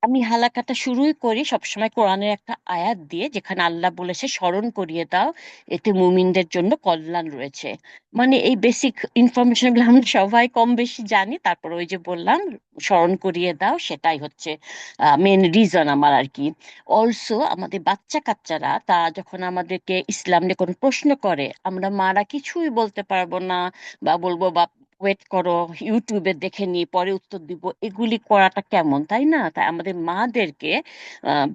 আমি হালাকাটা শুরুই করি সবসময় কোরআনের একটা আয়াত দিয়ে, যেখানে আল্লাহ বলেছে স্মরণ করিয়ে দাও, এতে মুমিনদের জন্য কল্যাণ রয়েছে। মানে এই বেসিক ইনফরমেশন গুলো আমরা সবাই কম বেশি জানি, তারপর ওই যে বললাম স্মরণ করিয়ে দাও, সেটাই হচ্ছে মেন রিজন আমার আর কি। অলসো আমাদের বাচ্চা কাচ্চারা তারা যখন আমাদেরকে ইসলাম নিয়ে কোনো প্রশ্ন করে, আমরা মারা কিছুই বলতে পারবো না, বা বলবো বা ওয়েট করো, ইউটিউবে দেখে নিই পরে উত্তর দিব, এগুলি করাটা কেমন, তাই না? তাই আমাদের মাদেরকে,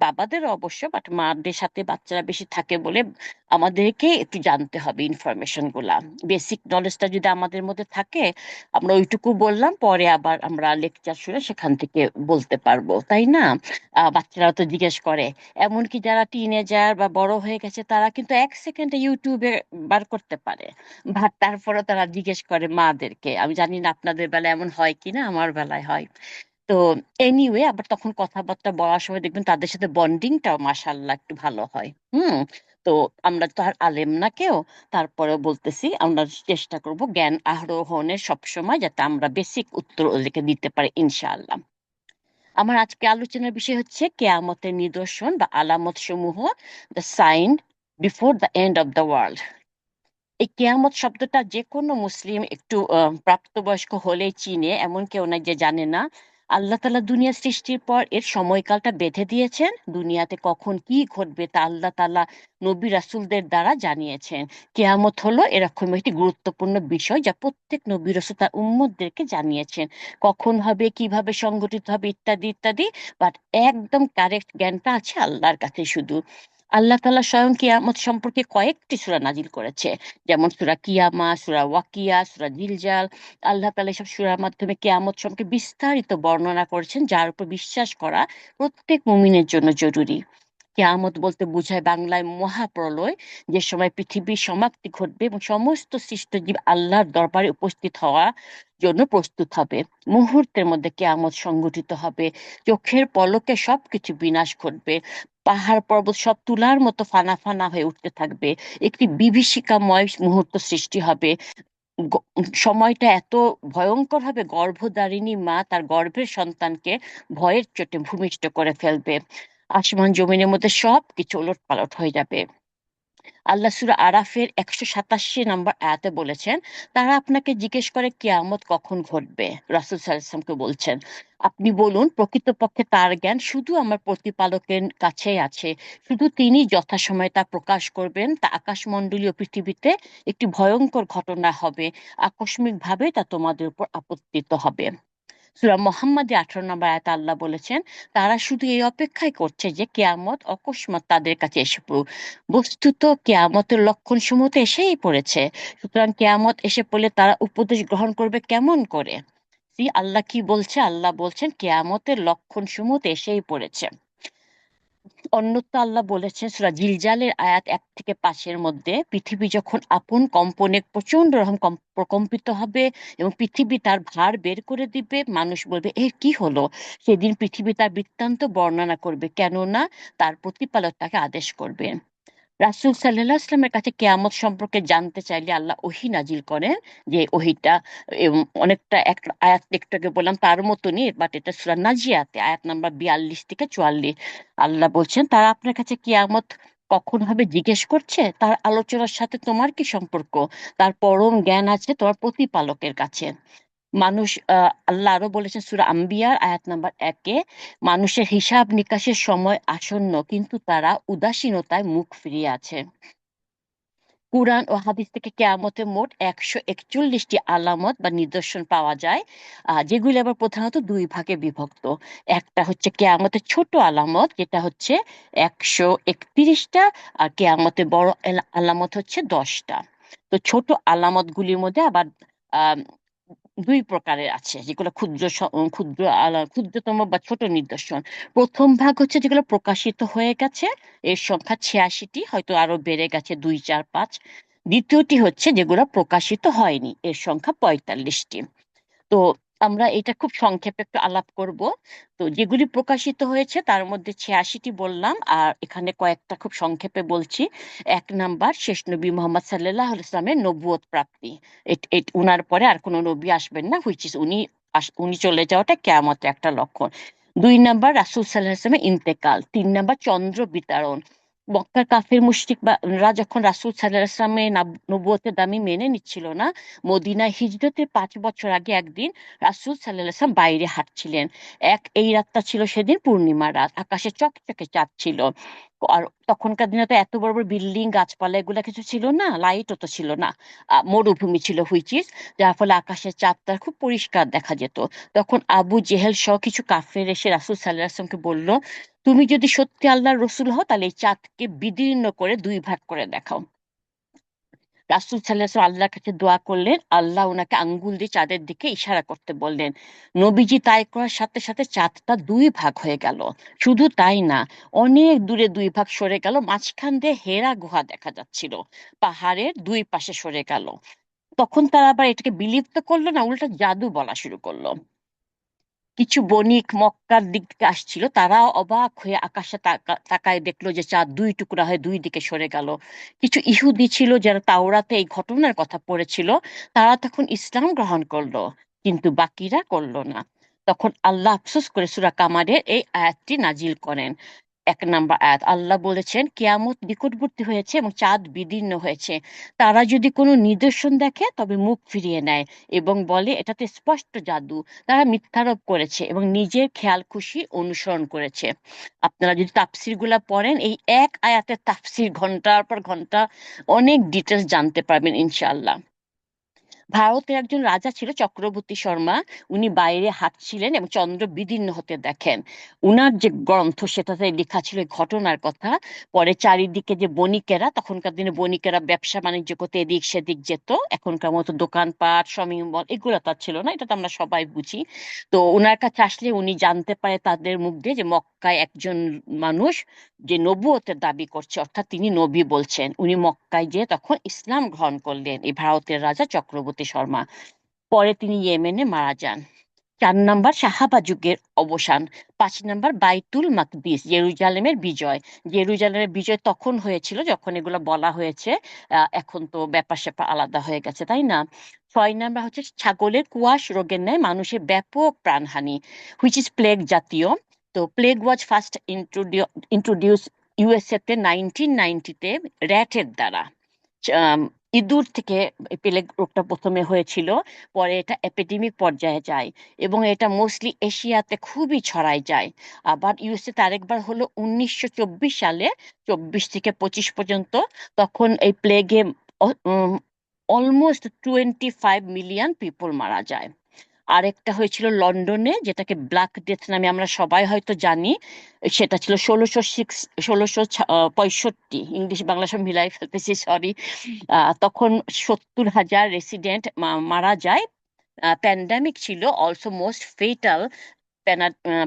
বাবাদের অবশ্য, বাট মাদের সাথে বাচ্চারা বেশি থাকে বলে আমাদেরকে একটু জানতে হবে ইনফরমেশন গুলা। বেসিক নলেজটা যদি আমাদের মধ্যে থাকে, আমরা ওইটুকু বললাম, পরে আবার আমরা লেকচার শুনে সেখান থেকে বলতে পারবো, তাই না? বাচ্চারাও তো জিজ্ঞেস করে। এমনকি যারা টিনেজার বা বড় হয়ে গেছে, তারা কিন্তু 1 সেকেন্ডে ইউটিউবে বার করতে পারে, বাট তারপরে তারা জিজ্ঞেস করে মাদেরকে। আমি জানি না আপনাদের বেলায় এমন হয় কিনা, আমার বেলায় হয়। তো এনিওয়ে, আবার তখন কথাবার্তা বলার সময় দেখবেন তাদের সাথে বন্ডিংটাও মাশাআল্লাহ একটু ভালো হয়। তো আমরা তো আর আলেম না কেউ, তারপরে বলতেছি আমরা চেষ্টা করব জ্ঞান আহরণের সবসময়, যাতে আমরা বেসিক উত্তর ওদেরকে দিতে পারি ইনশাআল্লাহ। আমার আজকে আলোচনার বিষয় হচ্ছে কেয়ামতের নিদর্শন বা আলামত সমূহ, the sign before the end of the world. এই কেয়ামত শব্দটা যে কোনো মুসলিম একটু প্রাপ্তবয়স্ক হলেই চিনে, এমন কেউ নাই যে জানে না। আল্লাহ তাআলা দুনিয়া সৃষ্টির পর এর সময়কালটা বেঁধে দিয়েছেন। দুনিয়াতে কখন কি ঘটবে তা আল্লাহ তাআলা নবী রাসূলদের দ্বারা জানিয়েছেন। কেয়ামত হলো এরকম একটি গুরুত্বপূর্ণ বিষয়, যা প্রত্যেক নবী রাসূল তার উম্মতদেরকে জানিয়েছেন। কখন হবে, কিভাবে সংগঠিত হবে, ইত্যাদি ইত্যাদি। বাট একদম কারেক্ট জ্ঞানটা আছে আল্লাহর কাছে শুধু। আল্লাহ তাআলা স্বয়ং কিয়ামত সম্পর্কে কয়েকটি সূরা নাজিল করেছে, যেমন সূরা কিয়ামা, সূরা ওয়াকিয়া, সূরা জিলজাল। আল্লাহ তাআলা এসব সূরার মাধ্যমে কিয়ামত সম্পর্কে বিস্তারিত বর্ণনা করেছেন, যার উপর বিশ্বাস করা প্রত্যেক মুমিনের জন্য জরুরি। কেয়ামত বলতে বোঝায় বাংলায় মহাপ্রলয়, যে সময় পৃথিবীর সমাপ্তি ঘটবে এবং সমস্ত সৃষ্ট জীব আল্লাহর দরবারে উপস্থিত হওয়ার জন্য প্রস্তুত হবে। মুহূর্তের মধ্যে কেয়ামত সংঘটিত হবে। চোখের পলকে সবকিছু বিনাশ ঘটবে। পাহাড় পর্বত সব তুলার মতো ফানা ফানা হয়ে উঠতে থাকবে। একটি বিভীষিকাময় মুহূর্ত সৃষ্টি হবে। সময়টা এত ভয়ঙ্কর হবে, গর্ভধারিণী মা তার গর্ভের সন্তানকে ভয়ের চোটে ভূমিষ্ঠ করে ফেলবে। আসমান জমিনের মধ্যে সবকিছু ওলট পালট হয়ে যাবে। আল্লাহ সূরা আরাফের 187 নম্বর আয়াতে বলেছেন, তারা আপনাকে জিজ্ঞেস করে কিয়ামত কখন ঘটবে। রাসূল সাল্লাল্লাহু আলাইহি ওয়াসাল্লামকে বলছেন, আপনি বলুন, প্রকৃতপক্ষে তার জ্ঞান শুধু আমার প্রতিপালকের কাছেই আছে। শুধু তিনি যথাসময়ে তা প্রকাশ করবেন। তা আকাশমণ্ডলীয় পৃথিবীতে একটি ভয়ঙ্কর ঘটনা হবে। আকস্মিকভাবে তা তোমাদের উপর আপতিত হবে। সূরা মুহাম্মদে 18 নম্বর আয়াতে আল্লাহ বলেছেন, তারা শুধু এই অপেক্ষাই করছে যে কেয়ামত অকস্মাৎ তাদের কাছে এসে পড়ুক। বস্তুত কেয়ামতের লক্ষণ সমূহ তো এসেই পড়েছে। সুতরাং কেয়ামত এসে পড়লে তারা উপদেশ গ্রহণ করবে কেমন করে? আল্লাহ কি বলছে? আল্লাহ বলছেন কেয়ামতের লক্ষণ সমূহ তো এসেই পড়েছে। অন্যত্র আল্লাহ বলেছেন সূরা জিলজালের আয়াত 1 থেকে 5-এর মধ্যে, পৃথিবী যখন আপন কম্পনে প্রচন্ড রকম প্রকম্পিত হবে এবং পৃথিবী তার ভার বের করে দিবে, মানুষ বলবে এর কি হলো। সেদিন পৃথিবী তার বৃত্তান্ত বর্ণনা করবে, কেননা তার প্রতিপালক তাকে আদেশ করবেন। রাসূল সাল্লাল্লাহু আলাইহি ওয়াসাল্লামের কাছে কেয়ামত সম্পর্কে জানতে চাইলে আল্লাহ ওহী নাজিল করেন। যে ওহীটা অনেকটা এক আয়াত একটু আগে বললাম তার মতনই, বাট এটা সূরা নাজিয়াতে আয়াত নাম্বার 42 থেকে 44। আল্লাহ বলছেন, তারা আপনার কাছে কিয়ামত কখন হবে জিজ্ঞেস করছে, তার আলোচনার সাথে তোমার কি সম্পর্ক? তার পরম জ্ঞান আছে তোমার প্রতিপালকের কাছে। মানুষ আল্লাহ আরো বলেছেন সূরা আম্বিয়ার আয়াত নাম্বার 1-এ, মানুষের হিসাব নিকাশের সময় আসন্ন, কিন্তু তারা উদাসীনতায় মুখ ফিরিয়ে আছে। কুরআন ও হাদিস থেকে কেয়ামতের মোট 141টি আলামত বা নিদর্শন পাওয়া যায়, যেগুলি আবার প্রধানত দুই ভাগে বিভক্ত। একটা হচ্ছে কেয়ামতের ছোট আলামত, যেটা হচ্ছে 131টা, আর কেয়ামতের বড় আলামত হচ্ছে 10টা। তো ছোট আলামত গুলির মধ্যে আবার আহ দুই প্রকারের আছে, যেগুলো ক্ষুদ্রতম বা ছোট নিদর্শন। প্রথম ভাগ হচ্ছে যেগুলো প্রকাশিত হয়ে গেছে, এর সংখ্যা 86টি, হয়তো আরো বেড়ে গেছে 2, 4, 5। দ্বিতীয়টি হচ্ছে যেগুলো প্রকাশিত হয়নি, এর সংখ্যা 45টি। তো আমরা এটা খুব সংক্ষেপে একটু আলাপ করব। তো যেগুলি প্রকাশিত হয়েছে তার মধ্যে 86টি বললাম, আর এখানে কয়েকটা খুব সংক্ষেপে বলছি। 1 নাম্বার, শেষ নবী মোহাম্মদ সাল্লাল্লাহু আলাইহি ওয়াসাল্লামের নবুয়ত প্রাপ্তি। উনার পরে আর কোনো নবী আসবেন না, হুইচ ইজ উনি উনি চলে যাওয়াটা কিয়ামতের একটা লক্ষণ। 2 নাম্বার রাসূল সাল্লাল্লাহু আলাইহি ওয়াসাল্লামের ইন্তেকাল। 3 নাম্বার চন্দ্র বিতরণ। মক্কার কাফির মুশরিক রা যখন রাসূল সাল্লাল্লাহু আলাইহি ওয়াসাল্লামের নবুয়তের দাবি মেনে নিচ্ছিল না, মদিনায় হিজরতের 5 বছর আগে একদিন রাসূল সাল্লাল্লাহু আলাইহি ওয়াসাল্লাম বাইরে হাঁটছিলেন। এই রাতটা ছিল সেদিন পূর্ণিমা রাত, আকাশে চকচকে চাঁদ ছিল। আর তখনকার দিনে তো এত বড় বড় বিল্ডিং গাছপালা এগুলা কিছু ছিল না, লাইটও তো ছিল না, মরুভূমি ছিল হুইচ ইজ, যার ফলে আকাশের চাঁদটা খুব পরিষ্কার দেখা যেত। তখন আবু জেহেল সহ কিছু কাফের এসে রাসূল সাল্লাল্লাহু আলাইহি ওয়াসাল্লামকে বলল, তুমি যদি সত্যি আল্লাহর রসুল হও তাহলে এই চাঁদকে বিদীর্ণ করে 2 ভাগ করে দেখাও। রাসূল সাল্লাল্লাহু আলাইহি ওয়াসাল্লাম আল্লাহর কাছে দোয়া করলেন, আল্লাহ ওনাকে আঙ্গুল দিয়ে চাঁদের দিকে ইশারা করতে বললেন। নবীজি তাই করার সাথে সাথে চাঁদটা 2 ভাগ হয়ে গেল। শুধু তাই না, অনেক দূরে 2 ভাগ সরে গেল, মাঝখান দিয়ে হেরা গুহা দেখা যাচ্ছিল, পাহাড়ের 2 পাশে সরে গেল। তখন তারা আবার এটাকে বিলিভ তো করলো না, উল্টা জাদু বলা শুরু করলো। কিছু বণিক মক্কার দিক থেকে আসছিল, তারা অবাক হয়ে আকাশে তাকায় দেখলো যে চাঁদ 2 টুকরা হয়ে 2 দিকে সরে গেল। কিছু ইহুদি ছিল যারা তাওরাতে এই ঘটনার কথা পড়েছিল, তারা তখন ইসলাম গ্রহণ করলো, কিন্তু বাকিরা করলো না। তখন আল্লাহ আফসোস করে সূরা কামারের এই আয়াতটি নাজিল করেন। 1 নাম্বার আয়াত, আল্লাহ বলেছেন, কিয়ামত নিকটবর্তী হয়েছে এবং চাঁদ বিদীর্ণ হয়েছে। তারা যদি কোনো নিদর্শন দেখে তবে মুখ ফিরিয়ে নেয় এবং বলে এটাতে স্পষ্ট জাদু। তারা মিথ্যারোপ করেছে এবং নিজের খেয়াল খুশি অনুসরণ করেছে। আপনারা যদি তাফসির গুলা পড়েন, এই এক আয়াতের তাফসির ঘন্টার পর ঘন্টা অনেক ডিটেলস জানতে পারবেন ইনশাআল্লাহ। ভারতের একজন রাজা ছিল চক্রবর্তী শর্মা। উনি বাইরে হাঁটছিলেন এবং চন্দ্র বিদীর্ণ হতে দেখেন। উনার যে গ্রন্থ সেটাতে লেখা ছিল এই ঘটনার কথা। পরে চারিদিকে যে বণিকেরা, তখনকার দিনে বণিকেরা ব্যবসা বাণিজ্য করতে এদিক সেদিক যেত, এখনকার মতো দোকানপাট শপিং মল এগুলো তার ছিল না, এটা তো আমরা সবাই বুঝি। তো উনার কাছে আসলে উনি জানতে পারে তাদের মুখ দিয়ে যে মক্কায় একজন মানুষ যে নবুয়তের দাবি করছে, অর্থাৎ তিনি নবী বলছেন। উনি মক্কায় যেয়ে তখন ইসলাম গ্রহণ করলেন, এই ভারতের রাজা চক্রবর্তী শর্মা। পরে তিনি ইয়েমেনে মারা যান। 4 নাম্বার সাহাবা যুগের অবসান। 5 নাম্বার বাইতুল মাকদিস, জেরুজালেমের বিজয়। জেরুজালেমের বিজয় তখন হয়েছিল যখন এগুলো বলা হয়েছে, এখন তো ব্যাপার স্যাপার আলাদা হয়ে গেছে, তাই না? 6 নাম্বার হচ্ছে ছাগলের কুয়াশ রোগের ন্যায় মানুষের ব্যাপক প্রাণহানি, হুইচ ইজ প্লেগ জাতীয়। তো plague was first introduce USA তে 1990-তে র্যাটের দ্বারা। আম, ইঁদুর থেকে প্লেগ রোগটা প্রথমে হয়েছিল, পরে এটা এপিডেমিক পর্যায়ে যায় এবং এটা মোস্টলি এশিয়াতে খুবই ছড়ায় যায়। আবার ইউএসএ তে আরেকবার হলো 1924 সালে, 24 থেকে 25 পর্যন্ত। তখন এই প্লেগে অলমোস্ট 25 মিলিয়ন পিপল মারা যায়। আরেকটা হয়েছিল লন্ডনে, যেটাকে ব্ল্যাক ডেথ নামে আমরা সবাই হয়তো জানি। সেটা ছিল 1665, ইংলিশ বাংলা সব মিলাই ফেলতেছি, সরি। তখন 70,000 রেসিডেন্ট মারা যায়। প্যান্ডামিক ছিল, also most fatal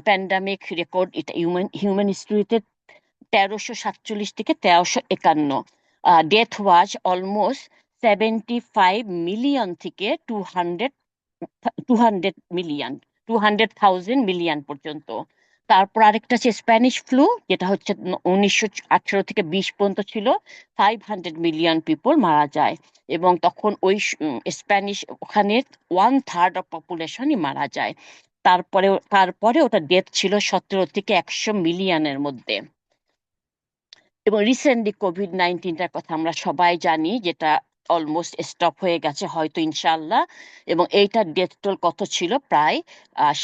pandemic record এটা হিউম্যান হিস্ট্রিতে। 1347 থেকে 1351। ডেথ ওয়াজ অলমোস্ট 75 মিলিয়ন থেকে 200 মিলিয়ন, 200,000 মিলিয়ন পর্যন্ত। তারপর আরেকটা আছে স্প্যানিশ ফ্লু, যেটা হচ্ছে 1918 থেকে 20 পর্যন্ত ছিল। 500 মিলিয়ন পিপল মারা যায় এবং তখন ওই স্প্যানিশ ওখানে 1/3 অফ পপুলেশনই মারা যায়। তারপরে ওটা ডেথ ছিল 17 থেকে 100 মিলিয়নের মধ্যে। এবং রিসেন্টলি কোভিড-19টার কথা আমরা সবাই জানি, যেটা অলমোস্ট স্টপ হয়ে গেছে হয়তো ইনশাআল্লাহ। এবং এইটার ডেথ টোল কত ছিল? প্রায়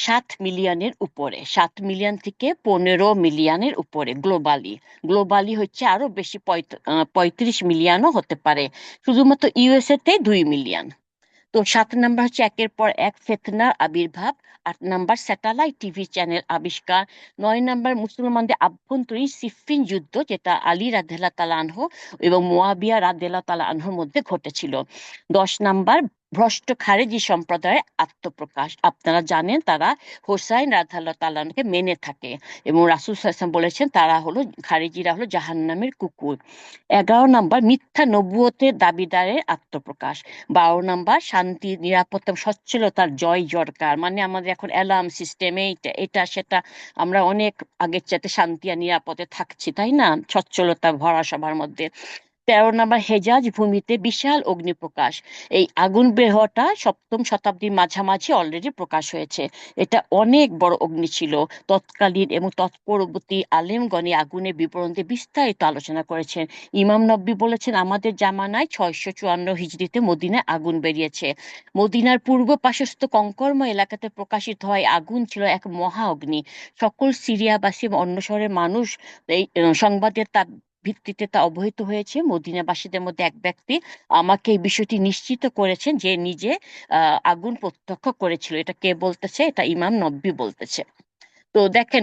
7 মিলিয়নের উপরে, 7 মিলিয়ন থেকে 15 মিলিয়নের উপরে গ্লোবালি। গ্লোবালি হচ্ছে আরো বেশি, 35 মিলিয়নও হতে পারে। শুধুমাত্র ইউএসএ তে 2 মিলিয়ন। তো 7 নাম্বার হচ্ছে একের পর এক ফিতনার আবির্ভাব। 8 নাম্বার স্যাটেলাইট টিভি চ্যানেল আবিষ্কার। 9 নাম্বার মুসলমানদের আভ্যন্তরীণ সিফিন যুদ্ধ, যেটা আলী রাদিয়াল্লাহু তাআলা আনহু এবং মুয়াবিয়া রাদিয়াল্লাহু তাআলা আনহুর মধ্যে ঘটেছিল। 10 নাম্বার ভ্রষ্ট খারেজি সম্প্রদায়ের আত্মপ্রকাশ। আপনারা জানেন তারা হোসাইন রাদিয়াল্লাহু তাআলা আনহুকে মেনে থাকে এবং রাসূল সাল্লাল্লাহু আলাইহি ওয়াসাল্লাম বলেছেন তারা হলো, খারেজিরা হলো জাহান্নামের কুকুর। 11 নাম্বার মিথ্যা নবুয়তের দাবিদারের আত্মপ্রকাশ। 12 নাম্বার শান্তি নিরাপত্তা সচ্ছলতার জয় জরকার, মানে আমাদের এখন অ্যালার্ম সিস্টেম এইটা এটা সেটা, আমরা অনেক আগের চাইতে শান্তি আর নিরাপদে থাকছি, তাই না? সচ্ছলতা ভরা সবার মধ্যে। 13 নম্বর, হেজাজ ভূমিতে বিশাল অগ্নিপ্রকাশ। এই আগুন বের হওয়াটা 7ম শতাব্দীর মাঝামাঝি অলরেডি প্রকাশ হয়েছে। এটা অনেক বড় অগ্নি ছিল। তৎকালীন এবং তৎপরবর্তী আলেমগণ এই আগুনের বিবরণ দিয়ে বিস্তারিত আলোচনা করেছেন। ইমাম নব্বী বলেছেন, আমাদের জামানায় 654 হিজরিতে মদিনায় আগুন বেরিয়েছে। মদিনার পূর্ব পার্শ্বস্থ কঙ্করময় এলাকাতে প্রকাশিত হয় আগুন ছিল এক মহা অগ্নি। সকল সিরিয়াবাসী এবং অন্য শহরের মানুষ এই সংবাদের ভিত্তিতে তা অবহিত হয়েছে। মদিনাবাসীদের মধ্যে এক ব্যক্তি আমাকে এই বিষয়টি নিশ্চিত করেছেন, যে নিজে আগুন প্রত্যক্ষ করেছিল। এটা কে বলতেছে? এটা ইমাম নব্বী বলতেছে। তো দেখেন,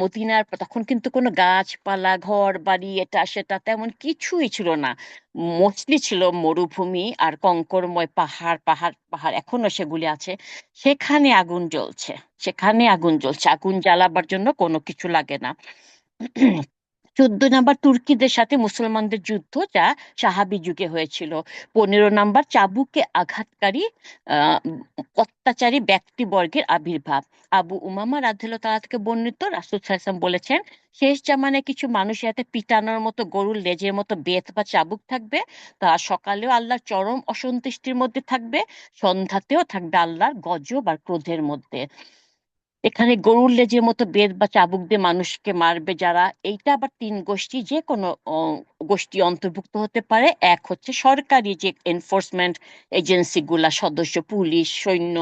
মদিনার তখন কিন্তু কোনো গাছপালা, ঘর বাড়ি, এটা সেটা তেমন কিছুই ছিল না। মোস্টলি ছিল মরুভূমি আর কঙ্করময় পাহাড় পাহাড় পাহাড়, এখনো সেগুলি আছে। সেখানে আগুন জ্বলছে, সেখানে আগুন জ্বলছে, আগুন জ্বালাবার জন্য কোনো কিছু লাগে না। 14 নম্বর, তুর্কিদের সাথে মুসলমানদের যুদ্ধ, যা সাহাবী যুগে হয়েছিল। 15 নম্বর, চাবুকে আঘাতকারী আহ অত্যাচারী ব্যক্তিবর্গের আবির্ভাব। আবু উমামা রাদিয়াল্লাহু তাআলা থেকে বর্ণিত, রাসূল সাল্লাল্লাহু আলাইহি ওয়াসাল্লাম বলেছেন, শেষ জামানায় কিছু মানুষের হাতে পিটানোর মতো গরুর লেজের মতো বেত বা চাবুক থাকবে। তারা সকালেও আল্লাহর চরম অসন্তুষ্টির মধ্যে থাকবে, সন্ধ্যাতেও থাকবে আল্লাহর গজব আর ক্রোধের মধ্যে। এখানে গরুর লেজের মতো বেত বা চাবুক দিয়ে মানুষকে মারবে যারা, এইটা আবার তিন গোষ্ঠী, যে কোনো গোষ্ঠী অন্তর্ভুক্ত হতে পারে। এক হচ্ছে সরকারি যে এনফোর্সমেন্ট এজেন্সি গুলা, সদস্য, পুলিশ, সৈন্য,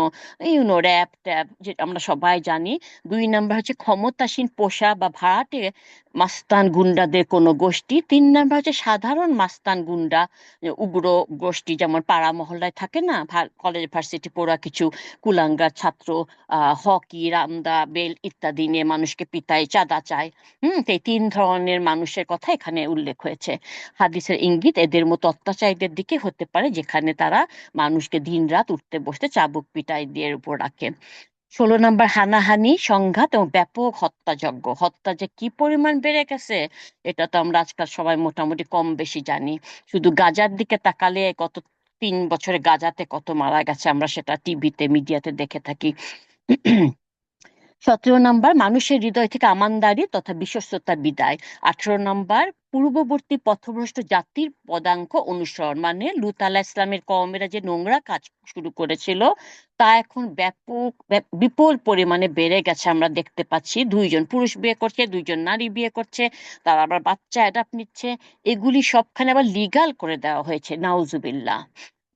র্যাব ট্যাব, যে আমরা সবাই জানি। 2 নম্বর হচ্ছে ক্ষমতাসীন পোষা বা ভাড়াটে মাস্তান গুন্ডাদের কোনো গোষ্ঠী। 3 নম্বর হচ্ছে সাধারণ মাস্তান গুন্ডা, উগ্র গোষ্ঠী, যেমন পাড়া মহল্লায় থাকে না, কলেজ ভার্সিটি পড়া কিছু কুলাঙ্গার ছাত্র, হকি, রামদা, বেল ইত্যাদি নিয়ে মানুষকে পিটায়, চাঁদা চায়। তো এই 3 ধরনের মানুষের কথা এখানে উল্লেখ হয়েছে। হাদিসের ইঙ্গিত এদের মতো অত্যাচারীদের দিকে হতে পারে, যেখানে তারা মানুষকে দিনরাত উঠতে বসতে চাবুক পিটাই দিয়ে উপর রাখে। 16 নম্বর, হানাহানি, সংঘাত এবং ব্যাপক হত্যাযজ্ঞ। হত্যা যে কি পরিমাণ বেড়ে গেছে, এটা তো আমরা আজকাল সবাই মোটামুটি কম বেশি জানি। শুধু গাজার দিকে তাকালে গত 3 বছরে গাজাতে কত মারা গেছে, আমরা সেটা টিভিতে, মিডিয়াতে দেখে থাকি। 17 নম্বর, মানুষের হৃদয় থেকে আমানদারি তথা বিশ্বস্ততার বিদায়। 18 নম্বর, পূর্ববর্তী পথভ্রষ্ট জাতির পদাঙ্ক অনুসরণ, মানে লূত আলাইহিস সালামের কওমেরা যে নোংরা কাজ শুরু করেছিল, তা এখন ব্যাপক বিপুল পরিমাণে বেড়ে গেছে। আমরা দেখতে পাচ্ছি 2জন পুরুষ বিয়ে করছে, 2জন নারী বিয়ে করছে, তারা আবার বাচ্চা অ্যাডাপ্ট নিচ্ছে। এগুলি সবখানে আবার লিগাল করে দেওয়া হয়েছে, নাউজুবিল্লাহ।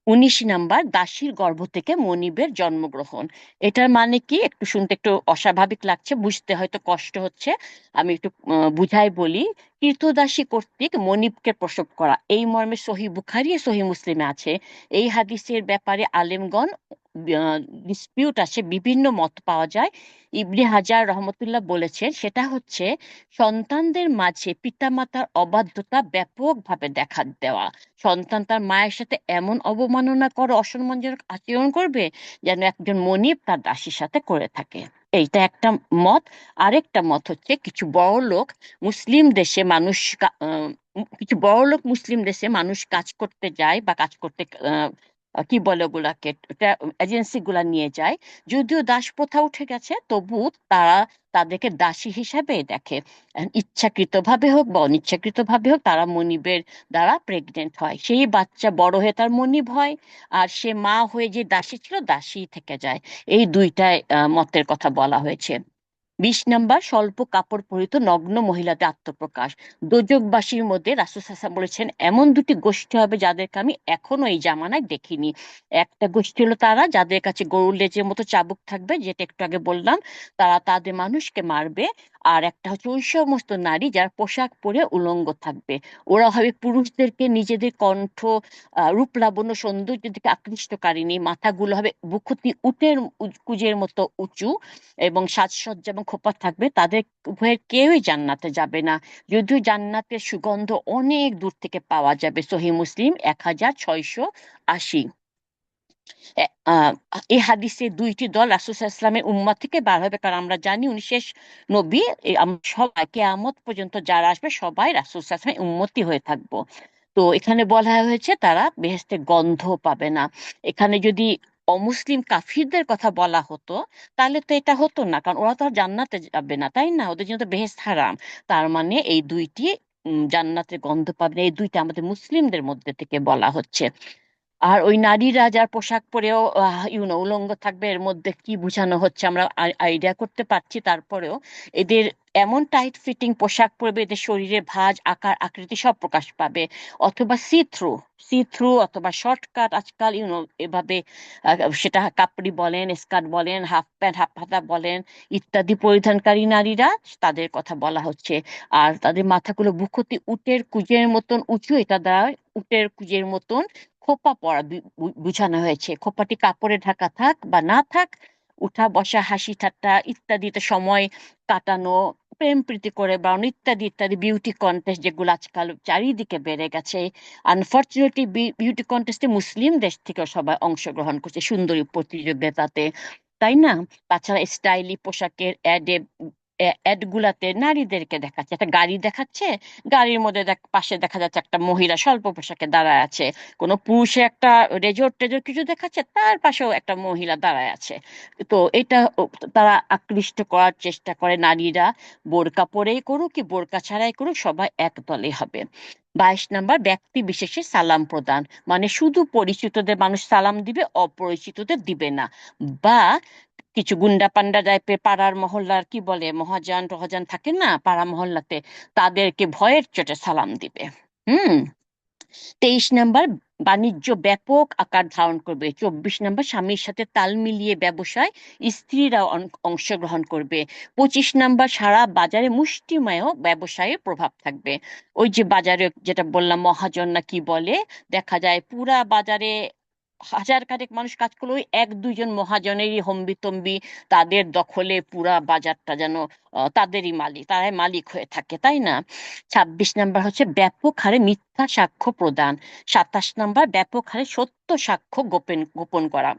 19 নম্বর, দাসীর গর্ভ থেকে মনিবের জন্মগ্রহণ। এটার মানে কি? একটু শুনতে একটু অস্বাভাবিক লাগছে, বুঝতে হয়তো কষ্ট হচ্ছে। আমি একটু বুঝাই বলি। কৃতদাসী কর্তৃক মনিবকে প্রসব করা, এই মর্মে সহি বুখারী ও সহি মুসলিমে আছে। এই হাদিসের ব্যাপারে আলেমগণ ডিসপিউট আছে, বিভিন্ন মত পাওয়া যায়। ইবনে হাজার রহমতুল্লাহ বলেছেন, সেটা হচ্ছে সন্তানদের মাঝে পিতামাতার অবাধ্যতা ব্যাপকভাবে দেখা দেওয়া। সন্তান তার মায়ের সাথে এমন অবমাননা করে, অসম্মানজনক আচরণ করবে, যেন একজন মনিব তার দাসীর সাথে করে থাকে। এইটা একটা মত। আরেকটা মত হচ্ছে, কিছু বড়লোক মুসলিম দেশে মানুষ কিছু বড়লোক মুসলিম দেশে মানুষ কাজ করতে যায়, বা কাজ করতে কি বলে ওগুলাকে, এজেন্সি গুলা নিয়ে যায়। যদিও দাস প্রথা উঠে গেছে, তবু তারা তাদেরকে দাসী হিসাবে দেখে। ইচ্ছাকৃত ভাবে হোক বা অনিচ্ছাকৃত ভাবে হোক, তারা মনিবের দ্বারা প্রেগনেন্ট হয়, সেই বাচ্চা বড় হয়ে তার মনিব হয়, আর সে মা হয়ে যে দাসী ছিল, দাসী থেকে যায়। এই দুইটাই মতের কথা বলা হয়েছে। 20 নম্বর, স্বল্প কাপড় পরিহিত নগ্ন মহিলাদের আত্মপ্রকাশ। দোজখবাসীর মধ্যে রাসূল সাল্লাল্লাহু আলাইহি ওয়াসাল্লাম বলেছেন, এমন দুটি গোষ্ঠী হবে যাদেরকে আমি এখনো এই জামানায় দেখিনি। একটা গোষ্ঠী হলো তারা যাদের কাছে গরুর লেজের মতো চাবুক থাকবে, যেটা একটু আগে বললাম, তারা তাদের মানুষকে মারবে। আর একটা হচ্ছে ওই সমস্ত নারী যারা পোশাক পরে উলঙ্গ থাকবে। ওরা হবে পুরুষদেরকে নিজেদের কণ্ঠ, রূপ লাবণ্য, সৌন্দর্য দিকে আকৃষ্টকারিণী। মাথাগুলো হবে ভ্রূকুটি উটের কুজের মতো উঁচু, এবং সাজসজ্জা এবং খোঁপা থাকবে। তাদের উভয়ের কেউই জান্নাতে যাবে না, যদিও জান্নাতের সুগন্ধ অনেক দূর থেকে পাওয়া যাবে। সহিহ মুসলিম 1680। এ- আহ, এই হাদিসে দুইটি দল রাসূল সাল্লাল্লাহু আলাইহি ওয়াসাল্লামের উম্মাহ থেকে বার হবে, কারণ আমরা জানি উনি শেষ নবী। আমরা সবাই কিয়ামত পর্যন্ত যারা আসবে সবাই রাসূল সাল্লাল্লাহু আলাইহি ওয়াসাল্লামের উম্মতি হয়ে থাকবো। তো এখানে বলা হয়েছে তারা বেহেশতের গন্ধ পাবে না। এখানে যদি অমুসলিম কাফিরদের কথা বলা হতো, তাহলে তো এটা হতো না, কারণ ওরা তো আর জান্নাতে যাবে না, তাই না? ওদের জন্য তো বেহেশত হারাম। তার মানে এই দুইটি জান্নাতের গন্ধ পাবেন, এই দুইটা আমাদের মুসলিমদের মধ্যে থেকে বলা হচ্ছে। আর ওই নারীরা যার পোশাক পরেও উলঙ্গ থাকবে, এর মধ্যে কি বোঝানো হচ্ছে আমরা আইডিয়া করতে পারছি। তারপরেও এদের এমন টাইট ফিটিং পোশাক পরবে, এদের শরীরে ভাঁজ, আকার, আকৃতি সব প্রকাশ পাবে। অথবা সি থ্রু, সি থ্রু অথবা শর্টকাট, আজকাল এভাবে সেটা কাপড়ি বলেন, স্কার্ট বলেন, হাফ প্যান্ট, হাফ হাতা বলেন, ইত্যাদি পরিধানকারী নারীরা, তাদের কথা বলা হচ্ছে। আর তাদের মাথাগুলো ভূপতি উটের কুজের মতন উঁচু, এটা দ্বারা উটের কুজের মতন খোপা পরা বুঝানো হয়েছে। খোপাটি কাপড়ে ঢাকা থাক বা না থাক, উঠা বসা, হাসি ঠাট্টা ইত্যাদিতে সময় কাটানো, প্রেম প্রীতি করে বেড়ানো, ইত্যাদি ইত্যাদি বিউটি কন্টেস্ট যেগুলো আজকাল চারিদিকে বেড়ে গেছে। আনফর্চুনেটলি বিউটি কন্টেস্টে মুসলিম দেশ থেকে সবাই অংশগ্রহণ করছে, সুন্দরী প্রতিযোগিতাতে, তাই না? তাছাড়া স্টাইলি পোশাকের অ্যাড গুলাতে নারীদেরকে দেখাচ্ছে, একটা গাড়ি দেখাচ্ছে, গাড়ির মধ্যে পাশে দেখা যাচ্ছে একটা মহিলা স্বল্প পোশাকে দাঁড়ায় আছে। কোনো পুরুষে একটা রেজোর্ট টেজোর্ট কিছু দেখাচ্ছে, তার পাশেও একটা মহিলা দাঁড়ায় আছে। তো এটা তারা আকৃষ্ট করার চেষ্টা করে নারীরা, বোরকা পরেই করুক কি বোরকা ছাড়াই করুক, সবাই এক দলে হবে। 22 নাম্বার, ব্যক্তি বিশেষে সালাম প্রদান, মানে শুধু পরিচিতদের মানুষ সালাম দিবে, অপরিচিতদের দিবে না। বা কিছু গুন্ডা পান্ডা টাইপের পাড়ার মহল্লার কি বলে মহাজান টহাজান থাকে না পাড়া মহল্লাতে, তাদেরকে ভয়ের চোটে সালাম দিবে। হুম। 23 নাম্বার, বাণিজ্য ব্যাপক আকার ধারণ করবে। 24 নাম্বার, স্বামীর সাথে তাল মিলিয়ে ব্যবসায় স্ত্রীরা অংশগ্রহণ করবে। 25 নাম্বার, সারা বাজারে মুষ্টিমেয় ব্যবসায়ে প্রভাব থাকবে। ওই যে বাজারে যেটা বললাম মহাজন না কি বলে, দেখা যায় পুরা বাজারে হাজার খানেক মানুষ কাজ করলো, ওই এক দুইজন মহাজনেরই হম্বিতম্বি, তাদের দখলে পুরা বাজারটা যেন তাদেরই মালিক, তারাই মালিক হয়ে থাকে, তাই না? 26 নাম্বার হচ্ছে ব্যাপক হারে মিথ্যা সাক্ষ্য প্রদান। 27 নাম্বার, ব্যাপক হারে সত্য সাক্ষ্য গোপন গোপন করা।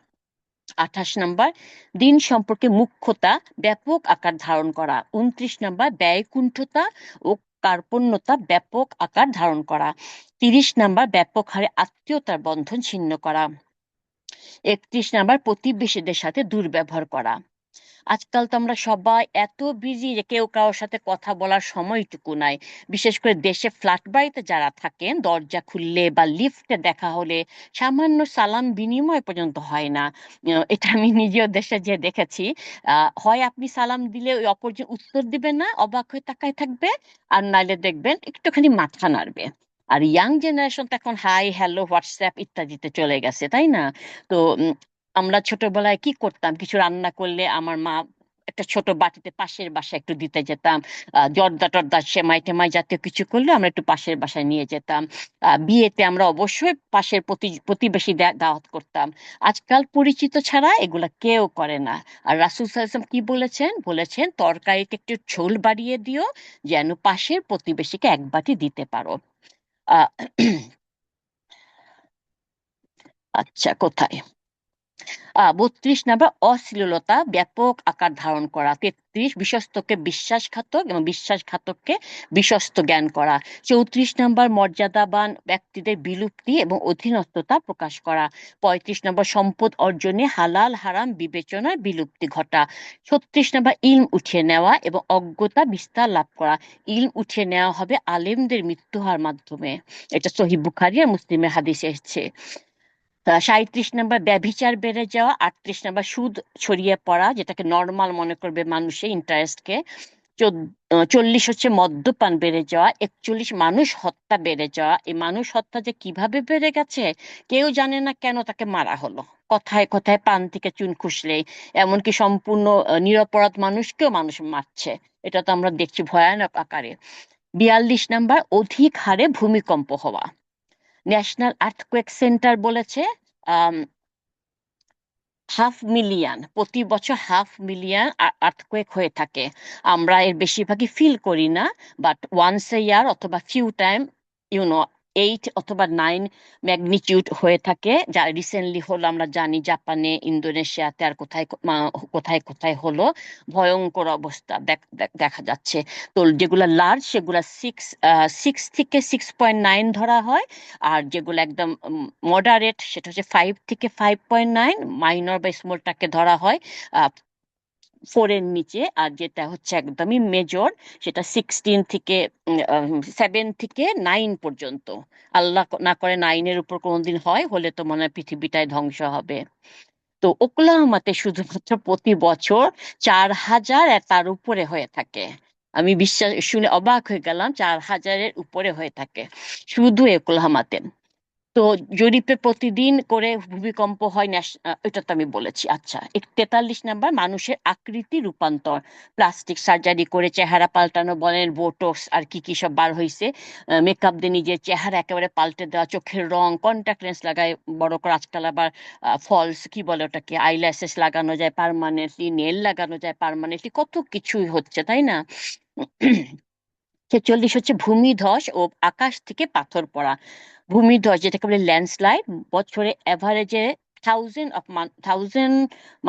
28 নাম্বার, দিন সম্পর্কে মুখ্যতা ব্যাপক আকার ধারণ করা। 29 নাম্বার, ব্যয়কুণ্ঠতা ও কার্পণ্যতা ব্যাপক আকার ধারণ করা। 30 নাম্বার, ব্যাপক হারে আত্মীয়তার বন্ধন ছিন্ন করা। 31 নাম্বার, প্রতিবেশীদের সাথে দুর্ব্যবহার করা। আজকাল তো আমরা সবাই এত বিজি যে কেউ কারোর সাথে কথা বলার সময়টুকু নাই। বিশেষ করে দেশে ফ্ল্যাট বাড়িতে যারা থাকেন, দরজা খুললে বা লিফটে দেখা হলে সামান্য সালাম বিনিময় পর্যন্ত হয় না। এটা আমি নিজেও দেশে যে দেখেছি। হয় আপনি সালাম দিলে ওই অপরজন উত্তর দিবে না, অবাক হয়ে তাকায় থাকবে, আর নাইলে দেখবেন একটুখানি মাথা নাড়বে। আর ইয়াং জেনারেশন তো এখন হাই হ্যালো হোয়াটসঅ্যাপ ইত্যাদিতে চলে গেছে, তাই না? তো আমরা ছোটবেলায় কি করতাম, কিছু রান্না করলে আমার মা একটা ছোট বাটিতে পাশের বাসায় একটু দিতে যেতাম। জর্দা টর্দা সেমাই টেমাই জাতীয় কিছু করলে আমরা একটু পাশের বাসায় নিয়ে যেতাম। বিয়েতে আমরা অবশ্যই পাশের প্রতিবেশী দাওয়াত করতাম। আজকাল পরিচিত ছাড়া এগুলা কেউ করে না। আর রাসূল সাল্লাল্লাহু আলাইহি ওয়াসাল্লাম কি বলেছেন, বলেছেন তরকারিতে একটু ঝোল বাড়িয়ে দিও, যেন পাশের প্রতিবেশীকে এক বাটি দিতে পারো। আহ আচ্ছা, কোথায়? 32 নাম্বার, অশ্লীলতা ব্যাপক আকার ধারণ করা। 33, বিশ্বস্তকে বিশ্বাসঘাতক এবং বিশ্বাসঘাতককে বিশ্বস্ত জ্ঞান করা। 34 নাম্বার, মর্যাদাবান ব্যক্তিদের বিলুপ্তি এবং অধীনস্থতা প্রকাশ করা। 35 নাম্বার, সম্পদ অর্জনে হালাল হারাম বিবেচনার বিলুপ্তি ঘটা। 36 নাম্বার, ইলম উঠিয়ে নেওয়া এবং অজ্ঞতা বিস্তার লাভ করা। ইলম উঠিয়ে নেওয়া হবে আলেমদের মৃত্যু হওয়ার মাধ্যমে। এটা সহিহ বুখারী আর মুসলিমের হাদিসে এসেছে। 37 নাম্বার, ব্যভিচার বেড়ে যাওয়া। 38 নাম্বার, সুদ ছড়িয়ে পড়া, যেটাকে নর্মাল মনে করবে মানুষের ইন্টারেস্টকে। 40 হচ্ছে মদ্যপান বেড়ে যাওয়া। 41, মানুষ হত্যা বেড়ে যাওয়া। এই মানুষ হত্যা যে কিভাবে বেড়ে গেছে কেউ জানে না, কেন তাকে মারা হলো, কথায় কথায় পান থেকে চুন খুসলেই, এমনকি সম্পূর্ণ নিরপরাধ মানুষকেও মানুষ মারছে। এটা তো আমরা দেখছি ভয়ানক আকারে। 42 নাম্বার, অধিক হারে ভূমিকম্প হওয়া। ন্যাশনাল আর্থকোয়েক সেন্টার বলেছে 500,000 প্রতি বছর 500,000 আর্থকোয়েক হয়ে থাকে। আমরা এর বেশিরভাগই ফিল করি না, বাট ওয়ান্স এ ইয়ার অথবা ফিউ টাইম, ইউনো 8 অথবা 9 ম্যাগনিটিউড হয়ে থাকে, যা রিসেন্টলি হলো আমরা জানি জাপানে, ইন্দোনেশিয়াতে, আর কোথায় কোথায় কোথায় হলো। ভয়ঙ্কর অবস্থা দেখা যাচ্ছে। তো যেগুলা লার্জ সেগুলা 6 থেকে 6.9 ধরা হয়। আর যেগুলো একদম মডারেট সেটা হচ্ছে 5 থেকে 5.9, মাইনর বা স্মলটাকে ধরা হয় ফোরের নিচে, আর যেটা হচ্ছে একদমই মেজর সেটা 7 থেকে 9 পর্যন্ত। আল্লাহ না করে 9-এর উপর কোনোদিন হয়, হলে তো মনে হয় পৃথিবীটাই ধ্বংস হবে। তো ওকলাহোমাতে শুধুমাত্র প্রতি বছর 4,000 আর তার উপরে হয়ে থাকে। আমি বিশ্বাস শুনে অবাক হয়ে গেলাম, 4,000-এর উপরে হয়ে থাকে শুধু ওকলাহোমাতে। তো জরিপে প্রতিদিন করে ভূমিকম্প হয় এটা তো আমি বলেছি। আচ্ছা, 43 নাম্বার, মানুষের আকৃতি রূপান্তর। প্লাস্টিক সার্জারি করে চেহারা পাল্টানো বলেন, বোটক্স আর কি কি সব বার হয়েছে। মেকআপ দিয়ে নিজের চেহারা একেবারে পাল্টে দেওয়া, চোখের রং, কন্টাক্ট লেন্স লাগায় বড় করে, আজকাল আবার ফলস কি বলে ওটাকে, আইল্যাশেস লাগানো যায় পার্মানেন্টলি, নেল লাগানো যায় পার্মানেন্টলি, কত কিছুই হচ্ছে, তাই না? 46 হচ্ছে ভূমিধস ও আকাশ থেকে পাথর পড়া। ভূমিধস যেটাকে বলে ল্যান্ডস্লাইড, বছরে এভারেজে থাউজেন্ড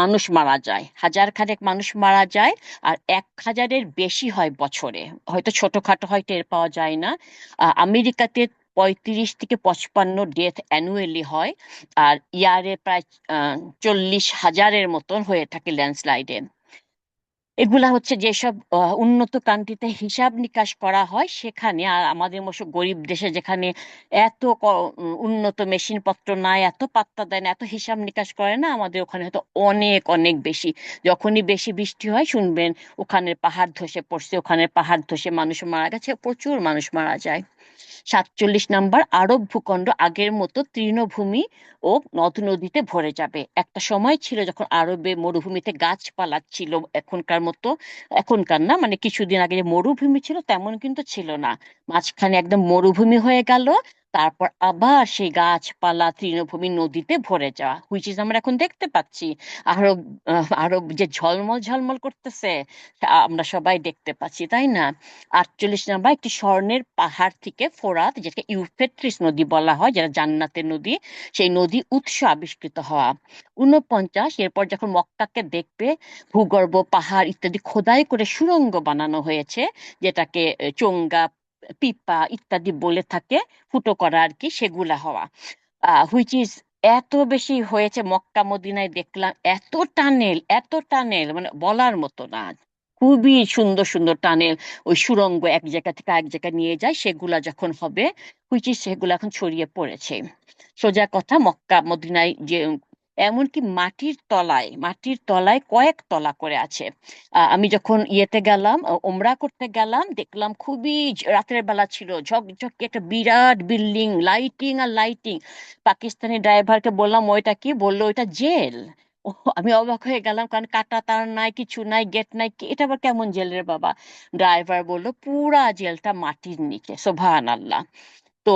মানুষ মারা যায়, হাজার খানেক মানুষ মারা যায়। আর 1,000-এর বেশি হয় বছরে, হয়তো ছোটখাটো হয়, টের পাওয়া যায় না। আমেরিকাতে 35 থেকে 55 ডেথ অ্যানুয়ালি হয়। আর ইয়ারে প্রায় 40,000-এর মতন হয়ে থাকে ল্যান্ডস্লাইডে। এগুলা হচ্ছে যেসব উন্নত কান্ট্রিতে হিসাব নিকাশ করা হয় সেখানে, আর আমাদের মতো গরিব দেশে যেখানে এত উন্নত মেশিন পত্র নাই, এত পাত্তা দেয় না, এত হিসাব নিকাশ করে না, আমাদের ওখানে হয়তো অনেক অনেক বেশি। যখনই বেশি বৃষ্টি হয় শুনবেন ওখানের পাহাড় ধসে পড়ছে, ওখানের পাহাড় ধসে মানুষ মারা গেছে, প্রচুর মানুষ মারা যায়। 47 নাম্বার, আরব ভূখণ্ড আগের মতো তৃণভূমি ও নদ নদীতে ভরে যাবে। একটা সময় ছিল যখন আরবে মরুভূমিতে গাছপালা ছিল এখনকার মতো, এখনকার না, মানে কিছুদিন আগে যে মরুভূমি ছিল তেমন কিন্তু ছিল না। মাঝখানে একদম মরুভূমি হয়ে গেল, তারপর আবার সেই গাছপালা তৃণভূমি নদীতে ভরে যাওয়া, হুইচ ইজ আমরা এখন দেখতে পাচ্ছি। আরব আরব যে ঝলমল ঝলমল করতেছে, তা আমরা সবাই দেখতে পাচ্ছি, তাই না? 48 নাম্বার, একটি স্বর্ণের পাহাড় থেকে ফোরাত, যেটাকে ইউফ্রেটিস নদী বলা হয়, যেটা জান্নাতের নদী, সেই নদী উৎস আবিষ্কৃত হওয়া। 49, এরপর যখন মক্কাকে দেখবে, ভূগর্ভ পাহাড় ইত্যাদি খোদাই করে সুড়ঙ্গ বানানো হয়েছে, যেটাকে চোঙ্গা, পিপা ইত্যাদি বলে থাকে, ফুটো করা আর কি, সেগুলা হওয়া। হুইচ ইজ এত বেশি হয়েছে মক্কা মদিনায় দেখলাম, এত টানেল, এত টানেল, মানে বলার মতো না। খুবই সুন্দর সুন্দর টানেল, ওই সুড়ঙ্গ এক জায়গা থেকে এক জায়গায় নিয়ে যায়, সেগুলা যখন হবে, হুইচ ইজ সেগুলো এখন ছড়িয়ে পড়েছে। সোজা কথা, মক্কা মদিনায় যে এমনকি মাটির তলায় কয়েক তলা করে আছে। আমি যখন ইয়েতে গেলাম, ওমরা করতে গেলাম, দেখলাম খুবই রাতের বেলা ছিল, ঝকঝকে একটা বিরাট বিল্ডিং, লাইটিং আর লাইটিং। পাকিস্তানি ড্রাইভারকে বললাম ওইটা কি, বললো ওইটা জেল। ও, আমি অবাক হয়ে গেলাম, কারণ কাটা তার নাই, কিছু নাই, গেট নাই, এটা আবার কেমন জেল রে বাবা? ড্রাইভার বললো পুরা জেলটা মাটির নিচে, সোভান আল্লাহ। তো